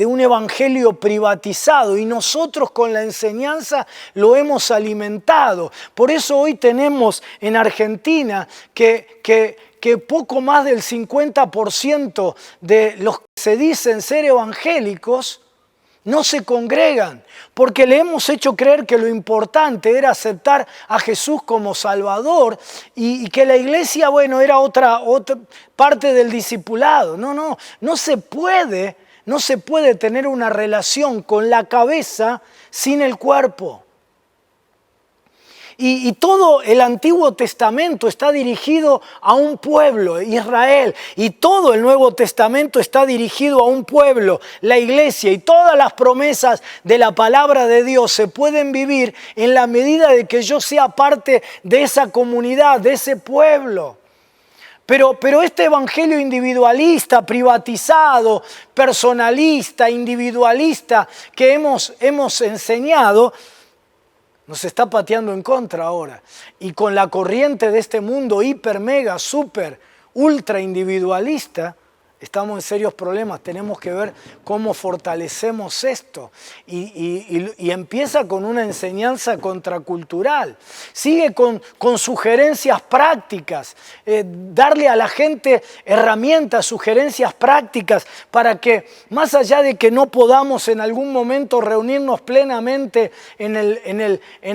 un evangelio privatizado, y nosotros con la enseñanza lo hemos alimentado. Por eso hoy tenemos en Argentina que poco más del 50% de los que se dicen ser evangélicos no se congregan, porque le hemos hecho creer que lo importante era aceptar a Jesús como Salvador y que la iglesia, bueno, era otra parte del discipulado. No se puede tener una relación con la cabeza sin el cuerpo. Y todo el Antiguo Testamento está dirigido a un pueblo, Israel. Y todo el Nuevo Testamento está dirigido a un pueblo, la iglesia. Y todas las promesas de la palabra de Dios se pueden vivir en la medida de que yo sea parte de esa comunidad, de ese pueblo. Pero este evangelio individualista, privatizado, personalista, individualista que hemos enseñado, nos está pateando en contra ahora. Y con la corriente de este mundo hiper, mega, super, ultra individualista, Estamos en serios problemas, tenemos que ver cómo fortalecemos esto. Y empieza con una enseñanza contracultural. Sigue con sugerencias prácticas, darle a la gente herramientas, sugerencias prácticas para que, más allá de que no podamos en algún momento reunirnos plenamente en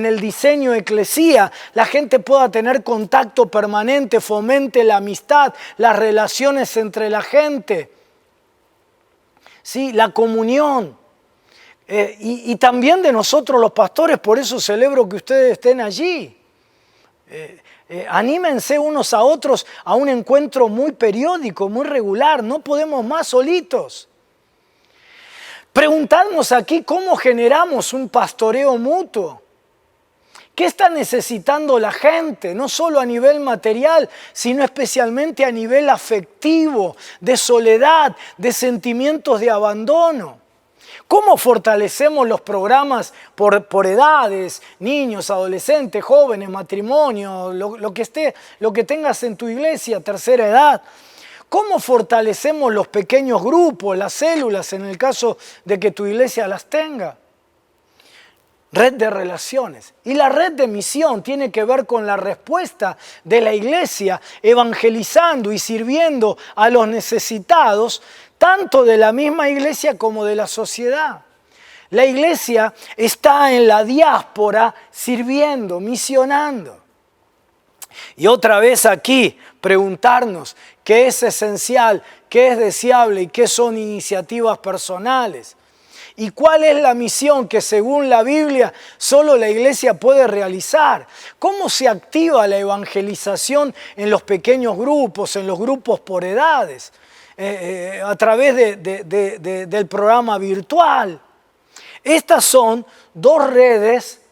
el diseño eclesía, la gente pueda tener contacto permanente, fomente la amistad, las relaciones entre la gente. ¿Sí? La comunión. Y también de nosotros los pastores, por eso celebro que ustedes estén allí. Anímense unos a otros a un encuentro muy periódico, muy regular. No podemos más solitos. Preguntarnos aquí cómo generamos un pastoreo mutuo. ¿Qué está necesitando la gente? No solo a nivel material, sino especialmente a nivel afectivo, de soledad, de sentimientos de abandono. ¿Cómo fortalecemos los programas por edades, niños, adolescentes, jóvenes, matrimonio, lo que tengas en tu iglesia, tercera edad? ¿Cómo fortalecemos los pequeños grupos, las células, en el caso de que tu iglesia las tenga? Red de relaciones. Y la red de misión tiene que ver con la respuesta de la iglesia evangelizando y sirviendo a los necesitados, tanto de la misma iglesia como de la sociedad. La iglesia está en la diáspora sirviendo, misionando. Y otra vez aquí preguntarnos qué es esencial, qué es deseable y qué son iniciativas personales. ¿Y cuál es la misión que según la Biblia solo la iglesia puede realizar? ¿Cómo se activa la evangelización en los pequeños grupos, en los grupos por edades? A través del programa virtual. Estas son dos redes,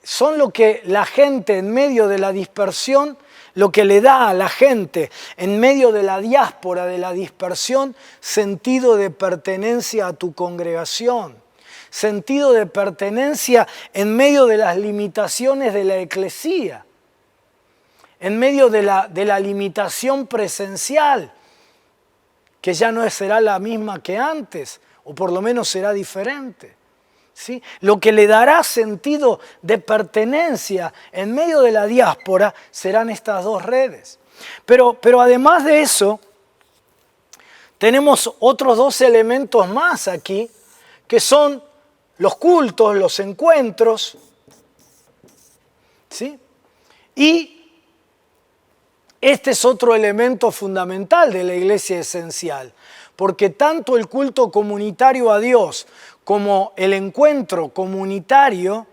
son lo que la gente en medio de la dispersión, lo que le da a la gente en medio de la diáspora, de la dispersión, sentido de pertenencia a tu congregación, sentido de pertenencia en medio de las limitaciones de la eclesía, en medio de la limitación presencial, que ya no será la misma que antes, o por lo menos será diferente. ¿Sí? Lo que le dará sentido de pertenencia en medio de la diáspora serán estas dos redes. Pero además de eso, tenemos otros dos elementos más aquí, que son los cultos, los encuentros, ¿sí? Y este es otro elemento fundamental de la iglesia esencial, porque tanto el culto comunitario a Dios como el encuentro comunitario,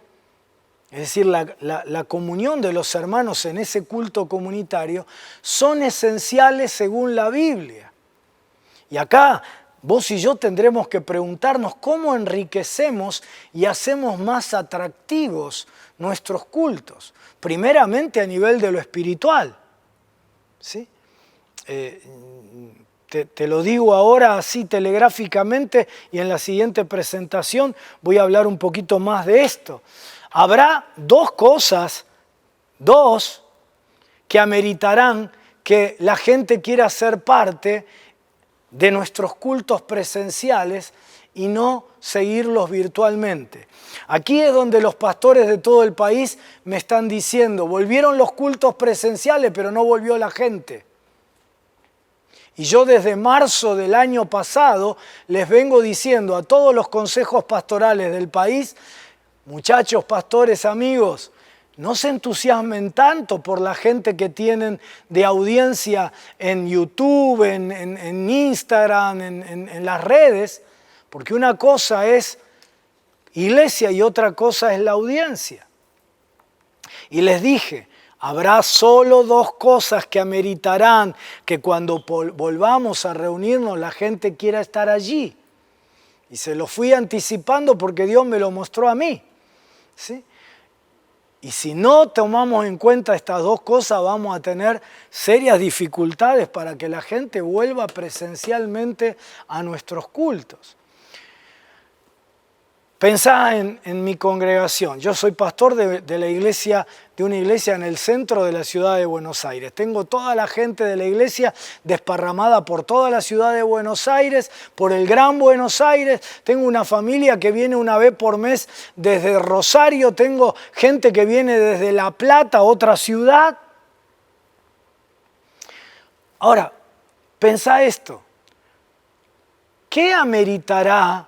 es decir, la comunión de los hermanos en ese culto comunitario, son esenciales según la Biblia. Y acá vos y yo tendremos que preguntarnos cómo enriquecemos y hacemos más atractivos nuestros cultos, primeramente a nivel de lo espiritual. ¿Sí? Te lo digo ahora así telegráficamente y en la siguiente presentación voy a hablar un poquito más de esto. Habrá dos cosas, que ameritarán que la gente quiera ser parte de nuestros cultos presenciales y no seguirlos virtualmente. Aquí es donde los pastores de todo el país me están diciendo, volvieron los cultos presenciales, pero no volvió la gente. Y yo desde marzo del año pasado les vengo diciendo a todos los consejos pastorales del país, muchachos, pastores, amigos, no se entusiasmen tanto por la gente que tienen de audiencia en YouTube, en Instagram, en las redes, porque una cosa es iglesia y otra cosa es la audiencia. Y les dije, habrá solo dos cosas que ameritarán que cuando volvamos a reunirnos la gente quiera estar allí. Y se lo fui anticipando porque Dios me lo mostró a mí. ¿Sí? Y si no tomamos en cuenta estas dos cosas, vamos a tener serias dificultades para que la gente vuelva presencialmente a nuestros cultos. Pensá en mi congregación. Yo soy pastor de la iglesia, de una iglesia en el centro de la ciudad de Buenos Aires. Tengo toda la gente de la iglesia desparramada por toda la ciudad de Buenos Aires, por el Gran Buenos Aires. Tengo una familia que viene una vez por mes desde Rosario. Tengo gente que viene desde La Plata, otra ciudad. Ahora, pensá esto. ¿Qué ameritará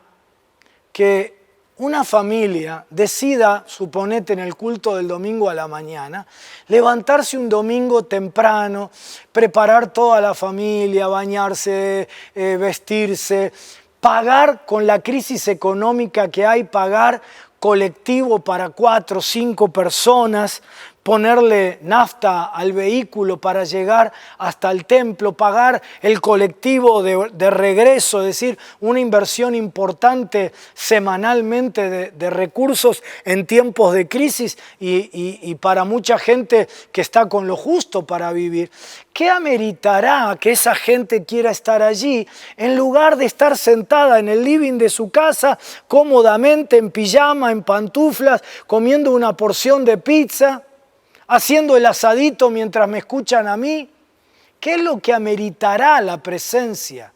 que una familia decida, suponete en el culto del domingo a la mañana, levantarse un domingo temprano, preparar toda la familia, bañarse, vestirse, pagar con la crisis económica que hay, pagar colectivo para 4 o 5 personas, ponerle nafta al vehículo para llegar hasta el templo, pagar el colectivo de regreso, es decir, una inversión importante semanalmente de recursos en tiempos de crisis y para mucha gente que está con lo justo para vivir. ¿Qué ameritará que esa gente quiera estar allí en lugar de estar sentada en el living de su casa cómodamente en pijama, en pantuflas, comiendo una porción de pizza, haciendo el asadito mientras me escuchan a mí? ¿Qué es lo que ameritará la presencia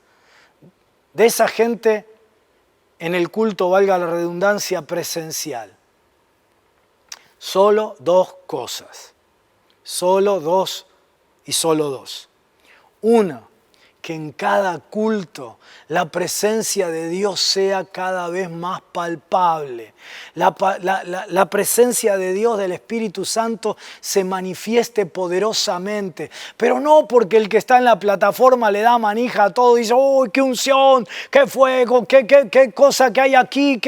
de esa gente en el culto, valga la redundancia, presencial? Solo 2 cosas. Solo 2 y solo 2. Una, que en cada culto la presencia de Dios sea cada vez más palpable. La presencia de Dios, del Espíritu Santo, se manifieste poderosamente. Pero no porque el que está en la plataforma le da manija a todo y dice, ¡uy, qué unción, qué fuego, qué cosa que hay aquí!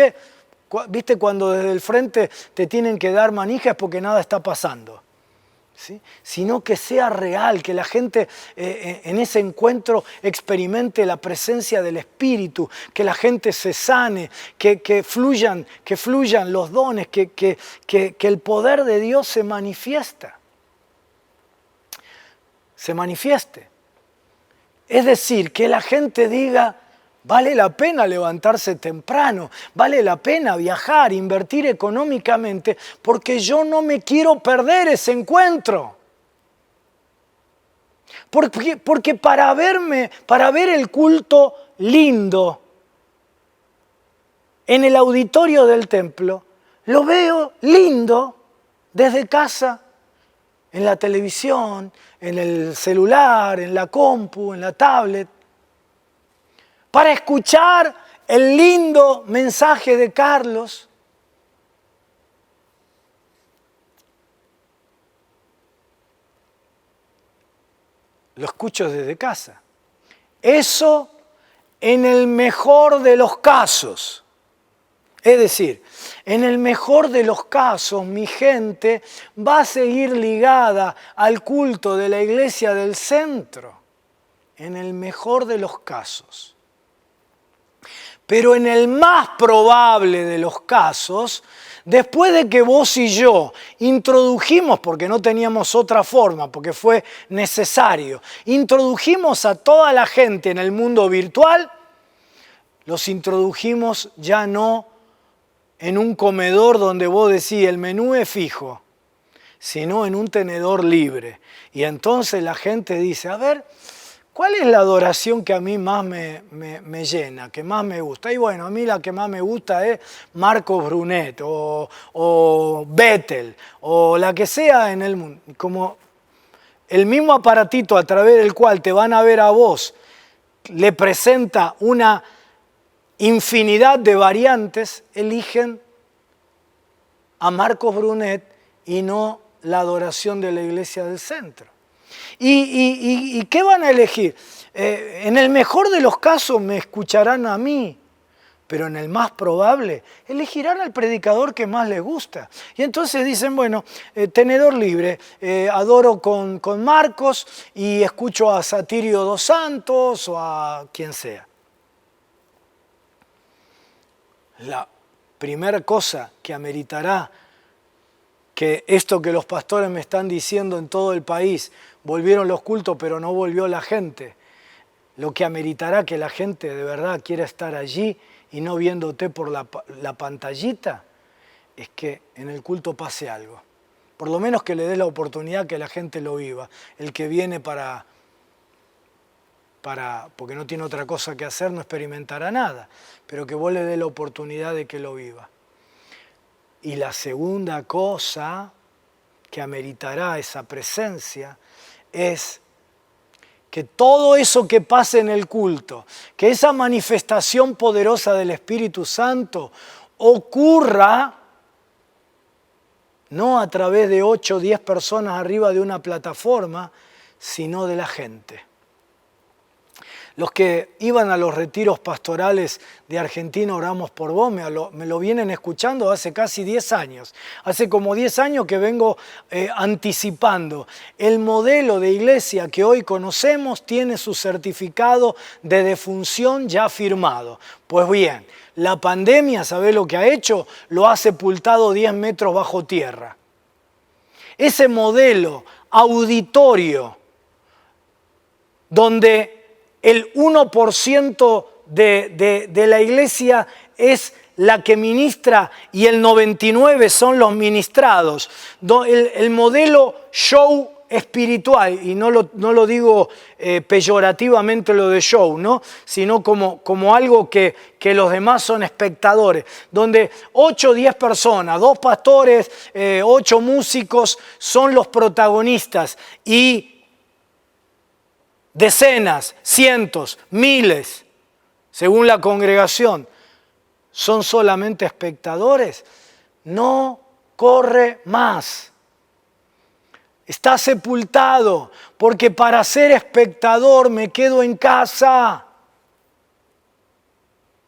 ¿Viste cuando desde el frente te tienen que dar manija? Es porque nada está pasando. ¿Sí? Sino que sea real, que la gente en ese encuentro experimente la presencia del Espíritu, que la gente se sane, que fluyan los dones, que el poder de Dios se manifieste. Es decir, que la gente diga, vale la pena levantarse temprano, vale la pena viajar, invertir económicamente, porque yo no me quiero perder ese encuentro. Porque para ver el culto lindo en el auditorio del templo, lo veo lindo desde casa, en la televisión, en el celular, en la compu, en la tablet. Para escuchar el lindo mensaje de Carlos. Lo escucho desde casa. Eso en el mejor de los casos. Es decir, en el mejor de los casos, mi gente va a seguir ligada al culto de la iglesia del centro. En el mejor de los casos. Pero en el más probable de los casos, después de que vos y yo introdujimos, porque no teníamos otra forma, porque fue necesario, introdujimos a toda la gente en el mundo virtual, los introdujimos ya no en un comedor donde vos decís el menú es fijo, sino en un tenedor libre. Y entonces la gente dice, a ver, ¿cuál es la adoración que a mí más me llena, que más me gusta? Y bueno, a mí la que más me gusta es Marcos Brunet o Bethel o la que sea en el mundo. Como el mismo aparatito a través del cual te van a ver a vos le presenta una infinidad de variantes, eligen a Marcos Brunet y no la adoración de la iglesia del centro. ¿Y qué van a elegir? En el mejor de los casos me escucharán a mí, pero en el más probable elegirán al predicador que más les gusta. Y entonces dicen, bueno, tenedor libre, adoro con Marcos y escucho a Satirio dos Santos o a quien sea. La primera cosa que ameritará que esto que los pastores me están diciendo en todo el país, volvieron los cultos pero no volvió la gente, lo que ameritará que la gente de verdad quiera estar allí y no viéndote por la pantallita, es que en el culto pase algo. Por lo menos que le des la oportunidad que la gente lo viva. El que viene porque no tiene otra cosa que hacer, no experimentará nada, pero que vos le des la oportunidad de que lo viva. Y la segunda cosa que ameritará esa presencia es que todo eso que pase en el culto, que esa manifestación poderosa del Espíritu Santo ocurra no a través de 8 o 10 personas arriba de una plataforma, sino de la gente. Los que iban a los retiros pastorales de Argentina, Oramos por Vos, me lo vienen escuchando hace casi 10 años. Hace como 10 años que vengo anticipando. El modelo de iglesia que hoy conocemos tiene su certificado de defunción ya firmado. Pues bien, la pandemia, ¿sabe lo que ha hecho? Lo ha sepultado 10 metros bajo tierra. Ese modelo auditorio donde el 1% de la iglesia es la que ministra y el 99% son los ministrados. El modelo show espiritual, y no lo digo peyorativamente lo de show, ¿no? Sino como algo que los demás son espectadores, donde 8 o 10 personas, 2 pastores, 8 músicos son los protagonistas y decenas, cientos, miles, según la congregación, son solamente espectadores, no corre más. Está sepultado, porque para ser espectador me quedo en casa.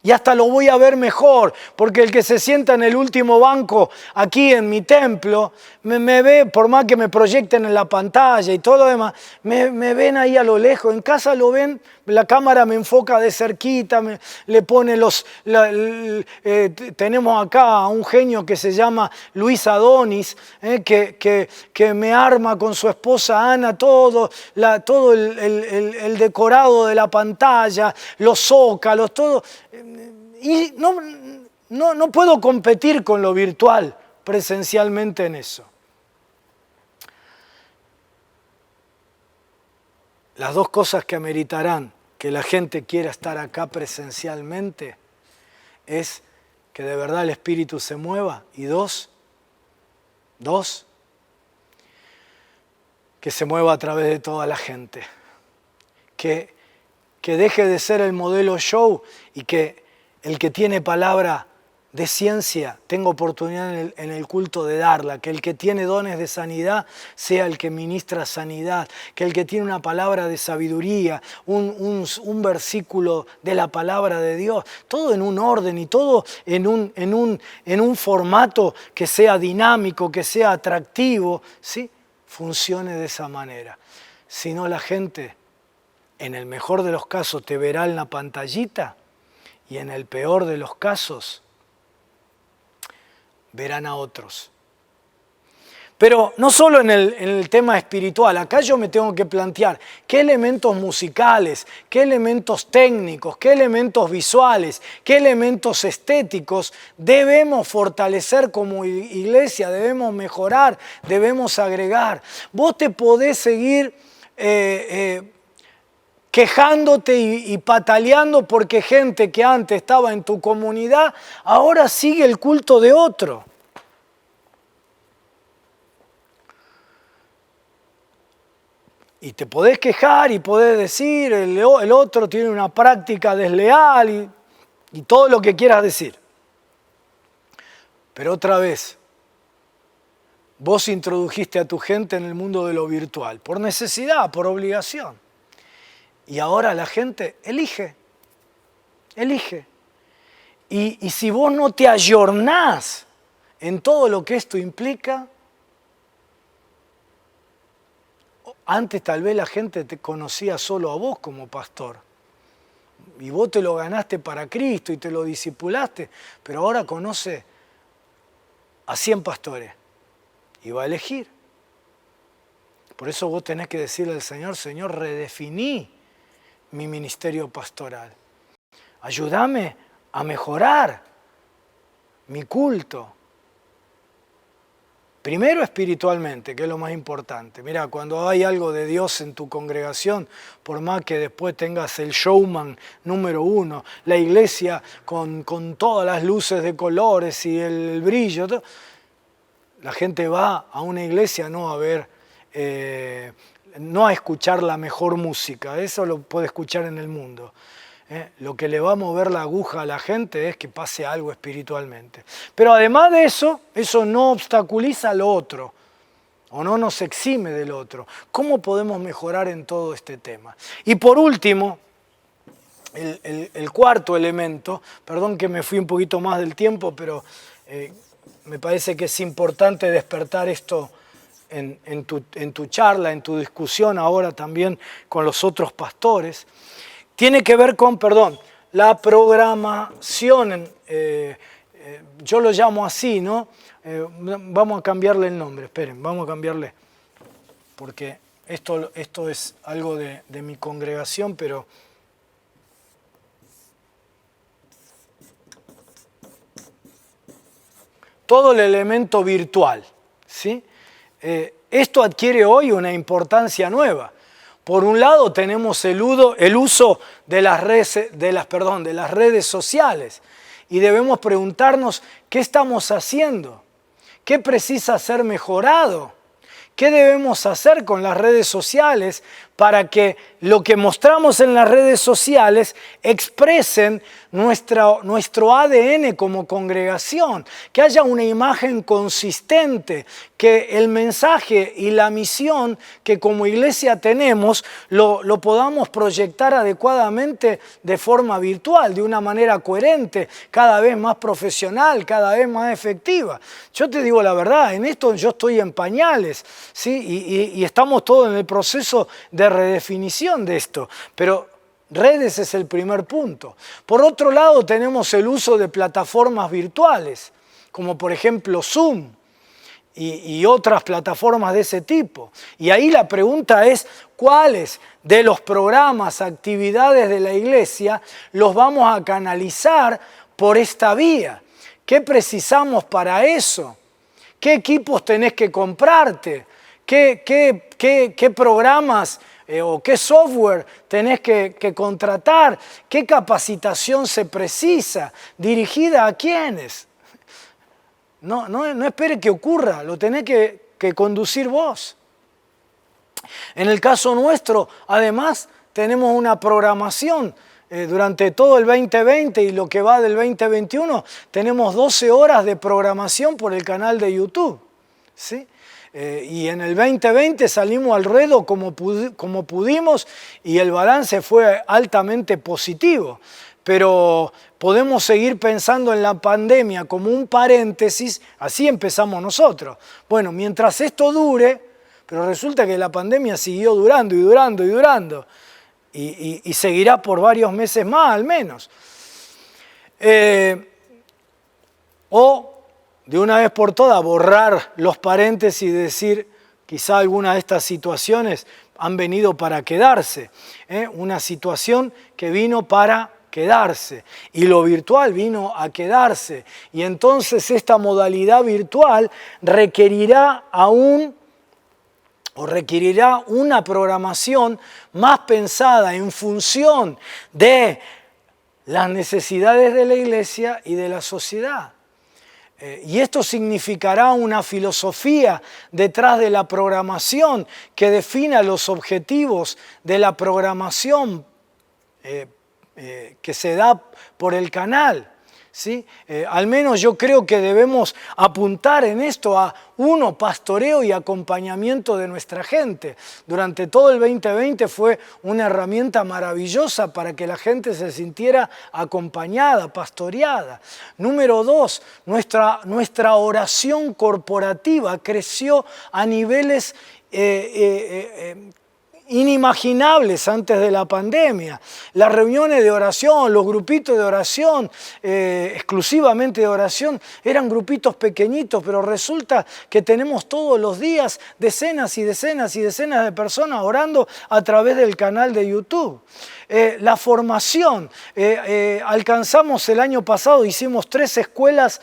Y hasta lo voy a ver mejor, porque el que se sienta en el último banco aquí en mi templo, me ve, por más que me proyecten en la pantalla y todo lo demás, me ven ahí a lo lejos. En casa lo ven, la cámara me enfoca de cerquita, le pone tenemos acá a un genio que se llama Luis Adonis, que me arma con su esposa Ana todo el decorado de la pantalla, los zócalos, todo. Y no puedo competir con lo virtual presencialmente en eso. Las dos cosas que ameritarán que la gente quiera estar acá presencialmente es que de verdad el Espíritu se mueva, y dos, que se mueva a través de toda la gente. Que deje de ser el modelo show y que el que tiene palabra de ciencia tenga oportunidad en el culto de darla, que el que tiene dones de sanidad sea el que ministra sanidad, que el que tiene una palabra de sabiduría, un versículo de la palabra de Dios, todo en un orden y todo en un formato que sea dinámico, que sea atractivo, ¿sí? Funcione de esa manera. Si no, la gente, en el mejor de los casos, te verá en la pantallita, y en el peor de los casos, verán a otros. Pero no solo en el tema espiritual, acá yo me tengo que plantear qué elementos musicales, qué elementos técnicos, qué elementos visuales, qué elementos estéticos debemos fortalecer como iglesia, debemos mejorar, debemos agregar. Vos te podés seguir quejándote y pataleando porque gente que antes estaba en tu comunidad ahora sigue el culto de otro. Y te podés quejar y podés decir el otro tiene una práctica desleal y todo lo que quieras decir. Pero otra vez, vos introdujiste a tu gente en el mundo de lo virtual, por necesidad, por obligación. Y ahora la gente elige. Y si vos no te ayornás en todo lo que esto implica, antes tal vez la gente te conocía solo a vos como pastor. Y vos te lo ganaste para Cristo y te lo discipulaste, pero ahora conoce a 100 pastores y va a elegir. Por eso vos tenés que decirle al Señor, redefiní mi ministerio pastoral. Ayúdame a mejorar mi culto. Primero espiritualmente, que es lo más importante. Mira, cuando hay algo de Dios en tu congregación, por más que después tengas el showman número 1, la iglesia con todas las luces de colores y el brillo, la gente va a una iglesia no a ver, no a escuchar la mejor música, eso lo puede escuchar en el mundo. Lo que le va a mover la aguja a la gente es que pase algo espiritualmente. Pero además de eso no obstaculiza lo otro, o no nos exime del otro. ¿Cómo podemos mejorar en todo este tema? Y por último, el cuarto elemento, perdón que me fui un poquito más del tiempo, pero me parece que es importante despertar esto en tu charla, en tu discusión ahora también con los otros pastores. Tiene que ver con, la programación, yo lo llamo así, ¿no? Vamos a cambiarle el nombre, esperen, vamos a cambiarle, porque esto es algo de mi congregación, pero todo el elemento virtual, ¿sí? Esto adquiere hoy una importancia nueva. Por un lado tenemos el uso de las redes sociales y debemos preguntarnos qué estamos haciendo, qué precisa ser mejorado, qué debemos hacer con las redes sociales para que lo que mostramos en las redes sociales expresen nuestro ADN como congregación, que haya una imagen consistente, que el mensaje y la misión que como iglesia tenemos lo podamos proyectar adecuadamente de forma virtual, de una manera coherente, cada vez más profesional, cada vez más efectiva. Yo te digo la verdad, en esto yo estoy en pañales, ¿sí? Y estamos todos en el proceso de redefinición de esto, pero redes es el primer punto. Por otro lado tenemos el uso de plataformas virtuales, como por ejemplo Zoom y otras plataformas de ese tipo. Y ahí la pregunta es, ¿cuáles de los programas, actividades de la iglesia los vamos a canalizar por esta vía? ¿Qué precisamos para eso? ¿Qué equipos tenés que comprarte? ¿Qué programas o qué software tenés que contratar? ¿Qué capacitación se precisa? ¿Dirigida a quiénes? No espere que ocurra, lo tenés que conducir vos. En el caso nuestro, además, tenemos una programación. Durante todo el 2020 y lo que va del 2021, tenemos 12 horas de programación por el canal de YouTube, ¿sí? Y en el 2020 salimos al ruedo como pudimos y el balance fue altamente positivo. Pero podemos seguir pensando en la pandemia como un paréntesis, así empezamos nosotros. Bueno, mientras esto dure, pero resulta que la pandemia siguió durando y durando y durando. Y seguirá por varios meses más al menos. O de una vez por todas borrar los paréntesis y decir, quizá algunas de estas situaciones han venido para quedarse. Una situación que vino para quedarse y lo virtual vino a quedarse. Y entonces esta modalidad virtual requerirá una programación más pensada en función de las necesidades de la iglesia y de la sociedad. Y esto significará una filosofía detrás de la programación que defina los objetivos de la programación que se da por el canal. ¿Sí? Al menos yo creo que debemos apuntar en esto a pastoreo y acompañamiento de nuestra gente. Durante todo el 2020 fue una herramienta maravillosa para que la gente se sintiera acompañada, pastoreada. Número 2, nuestra oración corporativa creció a niveles inimaginables antes de la pandemia. Las reuniones de oración, los grupitos de oración, exclusivamente de oración, eran grupitos pequeñitos, pero resulta que tenemos todos los días decenas y decenas y decenas de personas orando a través del canal de YouTube. la formación. Alcanzamos el año pasado, hicimos 3 escuelas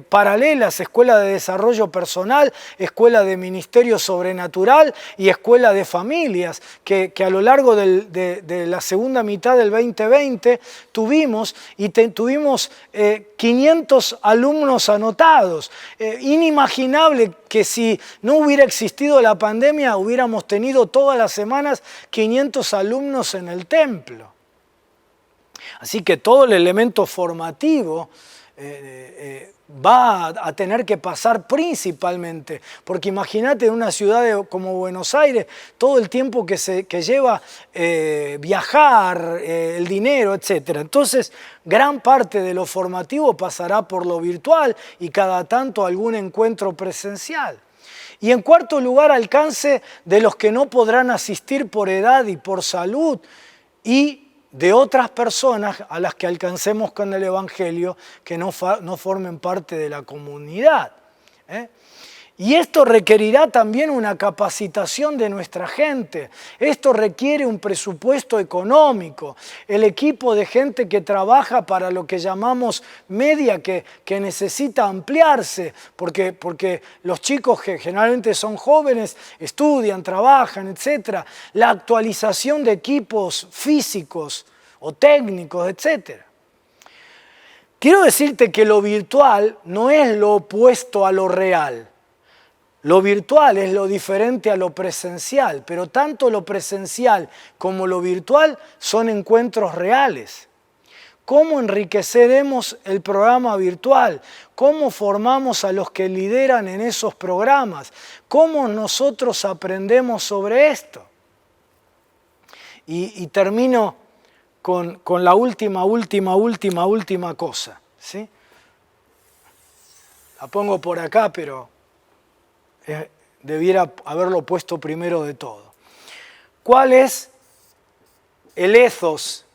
paralelas, escuela de desarrollo personal, escuela de ministerio sobrenatural y escuela de familias, que a lo largo de la segunda mitad del 2020 tuvimos 500 alumnos anotados. Inimaginable que si no hubiera existido la pandemia hubiéramos tenido todas las semanas 500 alumnos en el templo. Así que todo el elemento formativo va a tener que pasar principalmente, porque imagínate en una ciudad como Buenos Aires, todo el tiempo que lleva viajar, el dinero, etc. Entonces, gran parte de lo formativo pasará por lo virtual y cada tanto algún encuentro presencial. Y en cuarto lugar, alcance de los que no podrán asistir por edad y por salud y de otras personas a las que alcancemos con el Evangelio que no formen parte de la comunidad. Y esto requerirá también una capacitación de nuestra gente. Esto requiere un presupuesto económico. El equipo de gente que trabaja para lo que llamamos media, que necesita ampliarse, porque los chicos que generalmente son jóvenes, estudian, trabajan, etc. La actualización de equipos físicos o técnicos, etc. Quiero decirte que lo virtual no es lo opuesto a lo real. Lo virtual es lo diferente a lo presencial, pero tanto lo presencial como lo virtual son encuentros reales. ¿Cómo enriqueceremos el programa virtual? ¿Cómo formamos a los que lideran en esos programas? ¿Cómo nosotros aprendemos sobre esto? Y termino con la última cosa, ¿sí? La pongo por acá, pero debiera haberlo puesto primero de todo. ¿Cuál es el ethos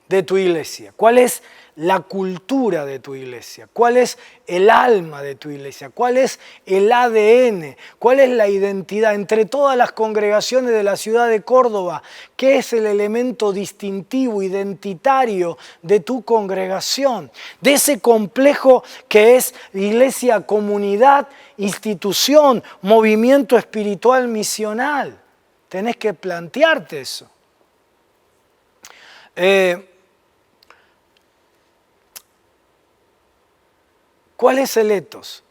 de tu iglesia? ¿Cuál es la cultura de tu iglesia? ¿Cuál es el alma de tu iglesia? ¿Cuál es el ADN? ¿Cuál es la identidad? Entre todas las congregaciones de la ciudad de Córdoba, ¿qué es el elemento distintivo, identitario de tu congregación? De ese complejo que es iglesia, comunidad, institución, movimiento espiritual misional. Tenés que plantearte eso. ¿Cuál es el ethos?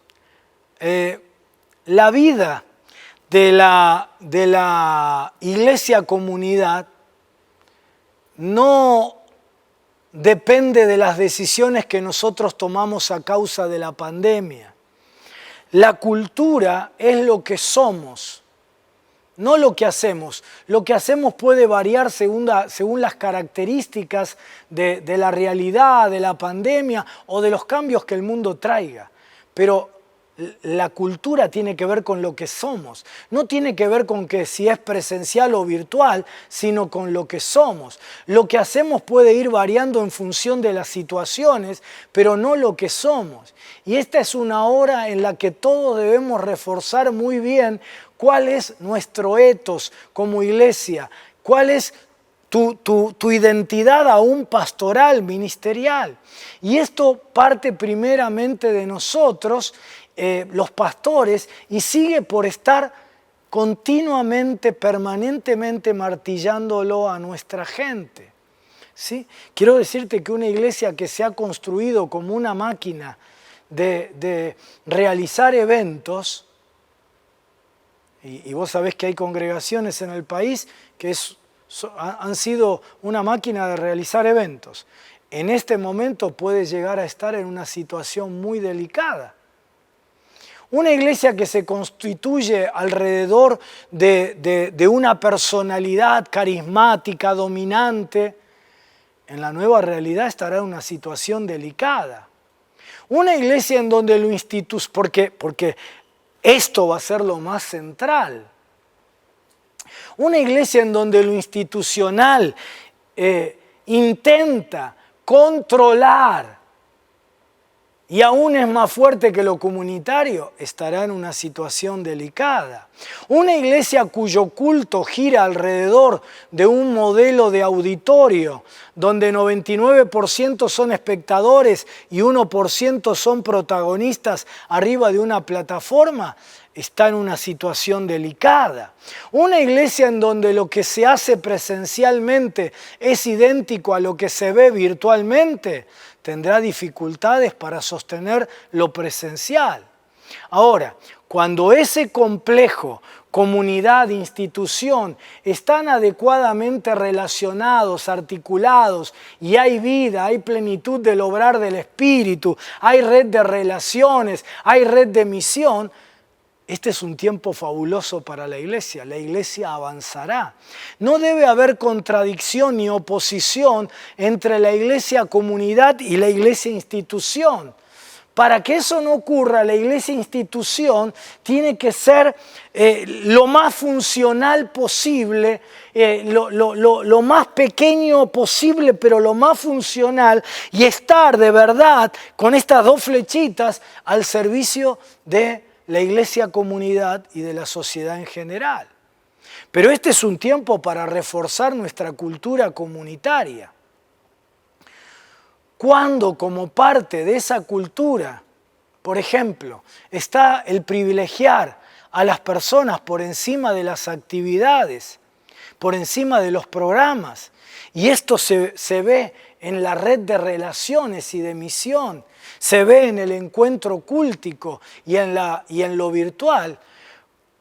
La vida de la iglesia comunidad no depende de las decisiones que nosotros tomamos a causa de la pandemia. La cultura es lo que somos, no lo que hacemos. Lo que hacemos puede variar según las características de la realidad, de la pandemia o de los cambios que el mundo traiga. Pero la cultura tiene que ver con lo que somos. No tiene que ver con que si es presencial o virtual, sino con lo que somos. Lo que hacemos puede ir variando en función de las situaciones, pero no lo que somos. Y esta es una hora en la que todos debemos reforzar muy bien cuál es nuestro ethos como iglesia, cuál es tu identidad aún pastoral, ministerial. Y esto parte primeramente de nosotros, los pastores, y sigue por estar continuamente, permanentemente martillándolo a nuestra gente. ¿Sí? Quiero decirte que una iglesia que se ha construido como una máquina de realizar eventos, y vos sabés que hay congregaciones en el país que han sido una máquina de realizar eventos. En este momento puede llegar a estar en una situación muy delicada. Una iglesia que se constituye alrededor de una personalidad carismática, dominante, en la nueva realidad estará en una situación delicada. Una iglesia en donde lo porque esto va a ser lo más central. Una iglesia en donde lo institucional intenta controlar y aún es más fuerte que lo comunitario, estará en una situación delicada. Una iglesia cuyo culto gira alrededor de un modelo de auditorio, donde 99% son espectadores y 1% son protagonistas arriba de una plataforma, está en una situación delicada. Una iglesia en donde lo que se hace presencialmente es idéntico a lo que se ve virtualmente, tendrá dificultades para sostener lo presencial. Ahora, cuando ese complejo, comunidad, institución, están adecuadamente relacionados, articulados, y hay vida, hay plenitud del obrar del Espíritu, hay red de relaciones, hay red de misión, este es un tiempo fabuloso para la iglesia avanzará. No debe haber contradicción ni oposición entre la iglesia comunidad y la iglesia institución. Para que eso no ocurra, la iglesia institución tiene que ser lo más funcional posible, lo más pequeño posible, pero lo más funcional, y estar de verdad con estas dos flechitas al servicio de la iglesia comunidad y de la sociedad en general. Pero este es un tiempo para reforzar nuestra cultura comunitaria. Cuando como parte de esa cultura, por ejemplo, está el privilegiar a las personas por encima de las actividades, por encima de los programas, y esto se ve en la red de relaciones y de misión, se ve en el encuentro cúltico y en lo virtual,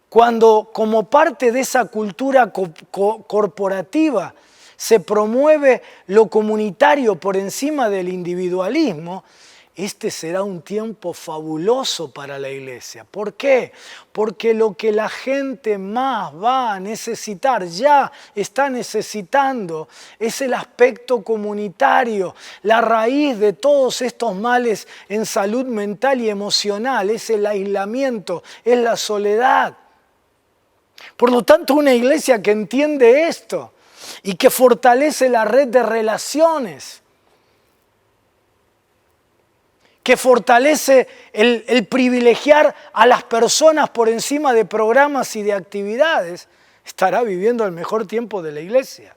cuando como parte de esa cultura corporativa se promueve lo comunitario por encima del individualismo, este será un tiempo fabuloso para la iglesia. ¿Por qué? Porque lo que la gente más va a necesitar, ya está necesitando, es el aspecto comunitario. La raíz de todos estos males en salud mental y emocional es el aislamiento, es la soledad. Por lo tanto, una iglesia que entiende esto y que fortalece la red de relaciones, que fortalece el privilegiar a las personas por encima de programas y de actividades, estará viviendo el mejor tiempo de la iglesia.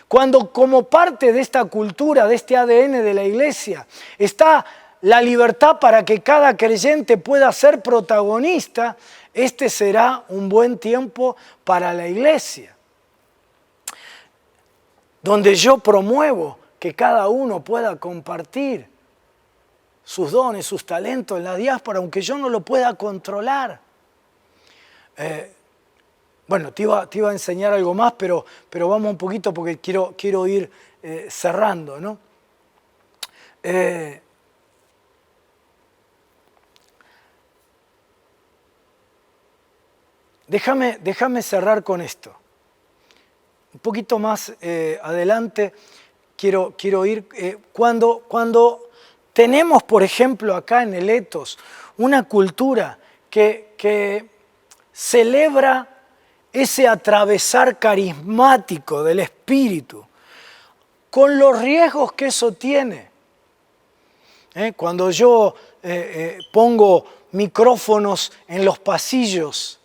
Cuando como parte de esta cultura, de este ADN de la iglesia, está la libertad para que cada creyente pueda ser protagonista, este será un buen tiempo para la iglesia, donde yo promuevo que cada uno pueda compartir sus dones, sus talentos en la diáspora, aunque yo no lo pueda controlar. Bueno, te iba a enseñar algo más, pero vamos un poquito porque quiero ir cerrando, ¿no? Déjame cerrar con esto. Un poquito más adelante quiero ir. Cuando tenemos, por ejemplo, acá en el Ethos, una cultura que celebra ese atravesar carismático del Espíritu, con los riesgos que eso tiene. Cuando yo pongo micrófonos en los pasillos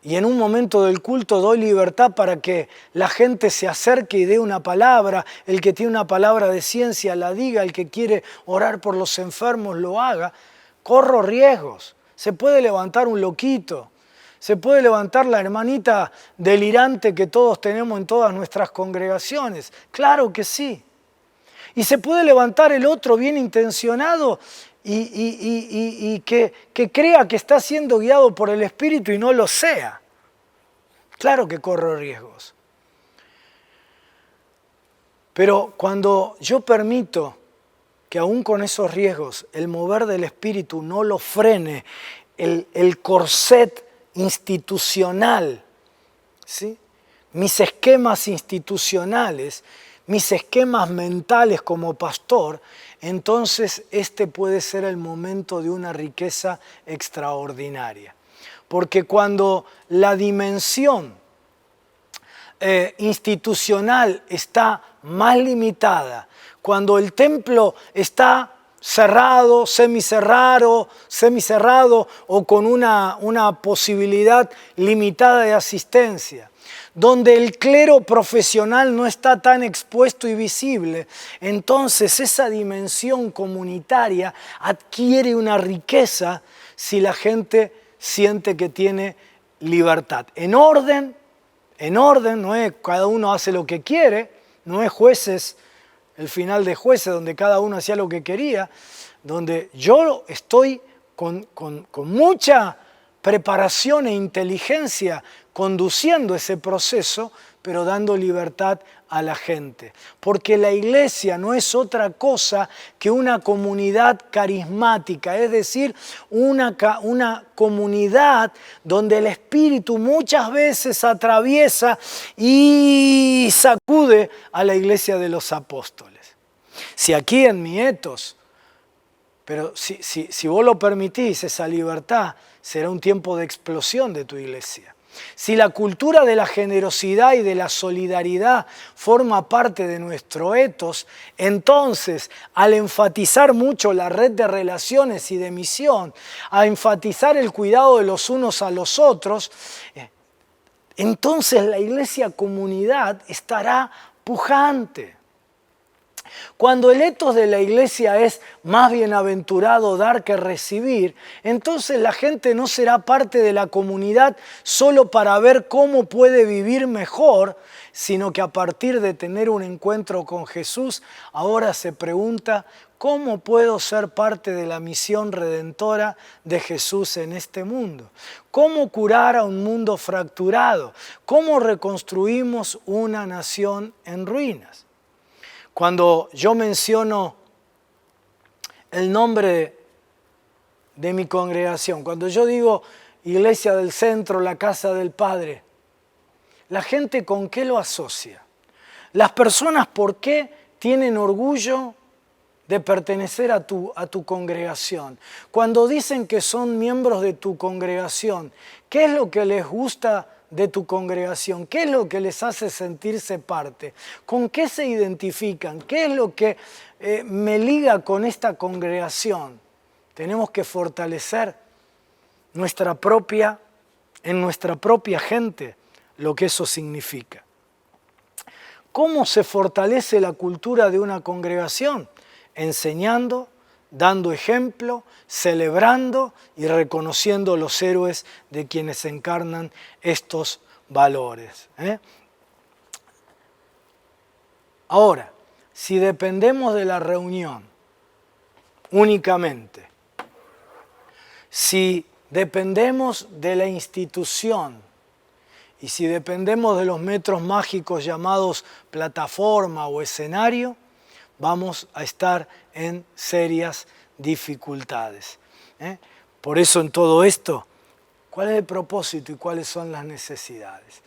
y en un momento del culto doy libertad para que la gente se acerque y dé una palabra, el que tiene una palabra de ciencia la diga, el que quiere orar por los enfermos lo haga, corro riesgos. Se puede levantar un loquito, se puede levantar la hermanita delirante que todos tenemos en todas nuestras congregaciones, claro que sí. Y se puede levantar el otro bien intencionado y que crea que está siendo guiado por el Espíritu y no lo sea. Claro que corro riesgos. Pero cuando yo permito que aún con esos riesgos el mover del Espíritu no lo frene, el corset institucional, ¿sí? Mis esquemas institucionales, mis esquemas mentales como pastor, entonces este puede ser el momento de una riqueza extraordinaria. Porque cuando la dimensión institucional está más limitada, cuando el templo está cerrado, semicerrado o con una posibilidad limitada de asistencia, donde el clero profesional no está tan expuesto y visible, entonces esa dimensión comunitaria adquiere una riqueza si la gente siente que tiene libertad. En orden, no es cada uno hace lo que quiere, no es Jueces, el final de Jueces, donde cada uno hacía lo que quería, donde yo estoy con mucha preparación e inteligencia conduciendo ese proceso, pero dando libertad a la gente. Porque la iglesia no es otra cosa que una comunidad carismática, es decir, una comunidad donde el Espíritu muchas veces atraviesa y sacude a la iglesia de los apóstoles. Si aquí en mi etos, pero si vos lo permitís, esa libertad será un tiempo de explosión de tu iglesia. Si la cultura de la generosidad y de la solidaridad forma parte de nuestro etos, entonces al enfatizar mucho la red de relaciones y de misión, a enfatizar el cuidado de los unos a los otros, entonces la iglesia comunidad estará pujante. Cuando el etos de la iglesia es más bienaventurado dar que recibir, entonces la gente no será parte de la comunidad solo para ver cómo puede vivir mejor, sino que a partir de tener un encuentro con Jesús, ahora se pregunta, ¿cómo puedo ser parte de la misión redentora de Jesús en este mundo? ¿Cómo curar a un mundo fracturado? ¿Cómo reconstruimos una nación en ruinas? Cuando yo menciono el nombre de mi congregación, cuando yo digo Iglesia del Centro, la Casa del Padre, la gente ¿con qué lo asocia? Las personas ¿por qué tienen orgullo de pertenecer a tu congregación? Cuando dicen que son miembros de tu congregación, ¿qué es lo que les gusta de tu congregación? ¿Qué es lo que les hace sentirse parte? ¿Con qué se identifican? ¿Qué es lo que me liga con esta congregación? Tenemos que fortalecer en nuestra propia gente lo que eso significa. ¿Cómo se fortalece la cultura de una congregación? Enseñando, dando ejemplo, celebrando y reconociendo los héroes de quienes encarnan estos valores. Ahora, si dependemos de la reunión únicamente, si dependemos de la institución y si dependemos de los metros mágicos llamados plataforma o escenario, vamos a estar en serias dificultades. Por eso en todo esto, ¿cuál es el propósito y cuáles son las necesidades?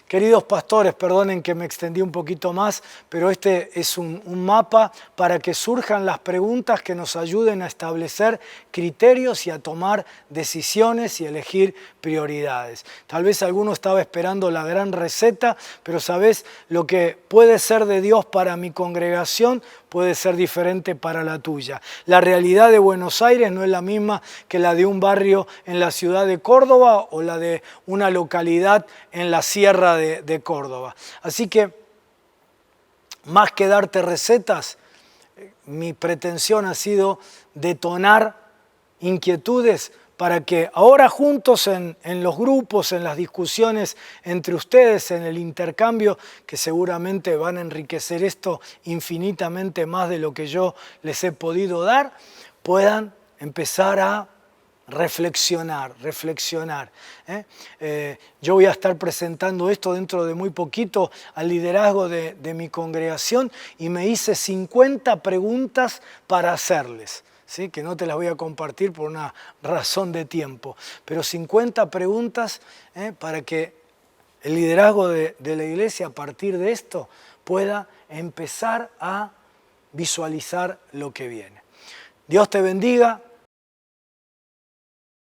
Queridos pastores, perdonen que me extendí un poquito más, pero este es un mapa para que surjan las preguntas que nos ayuden a establecer criterios y a tomar decisiones y elegir prioridades. Tal vez alguno estaba esperando la gran receta, pero ¿sabes? Lo que puede ser de Dios para mi congregación puede ser diferente para la tuya. La realidad de Buenos Aires no es la misma que la de un barrio en la ciudad de Córdoba o la de una localidad en la sierra de Córdoba. Así que, más que darte recetas, mi pretensión ha sido detonar inquietudes para que ahora juntos en los grupos, en las discusiones entre ustedes, en el intercambio, que seguramente van a enriquecer esto infinitamente más de lo que yo les he podido dar, puedan empezar a reflexionar. Yo voy a estar presentando esto dentro de muy poquito al liderazgo de mi congregación y me hice 50 preguntas para hacerles. ¿Sí? Que no te las voy a compartir por una razón de tiempo, pero 50 preguntas para que el liderazgo de la iglesia a partir de esto pueda empezar a visualizar lo que viene. Dios te bendiga.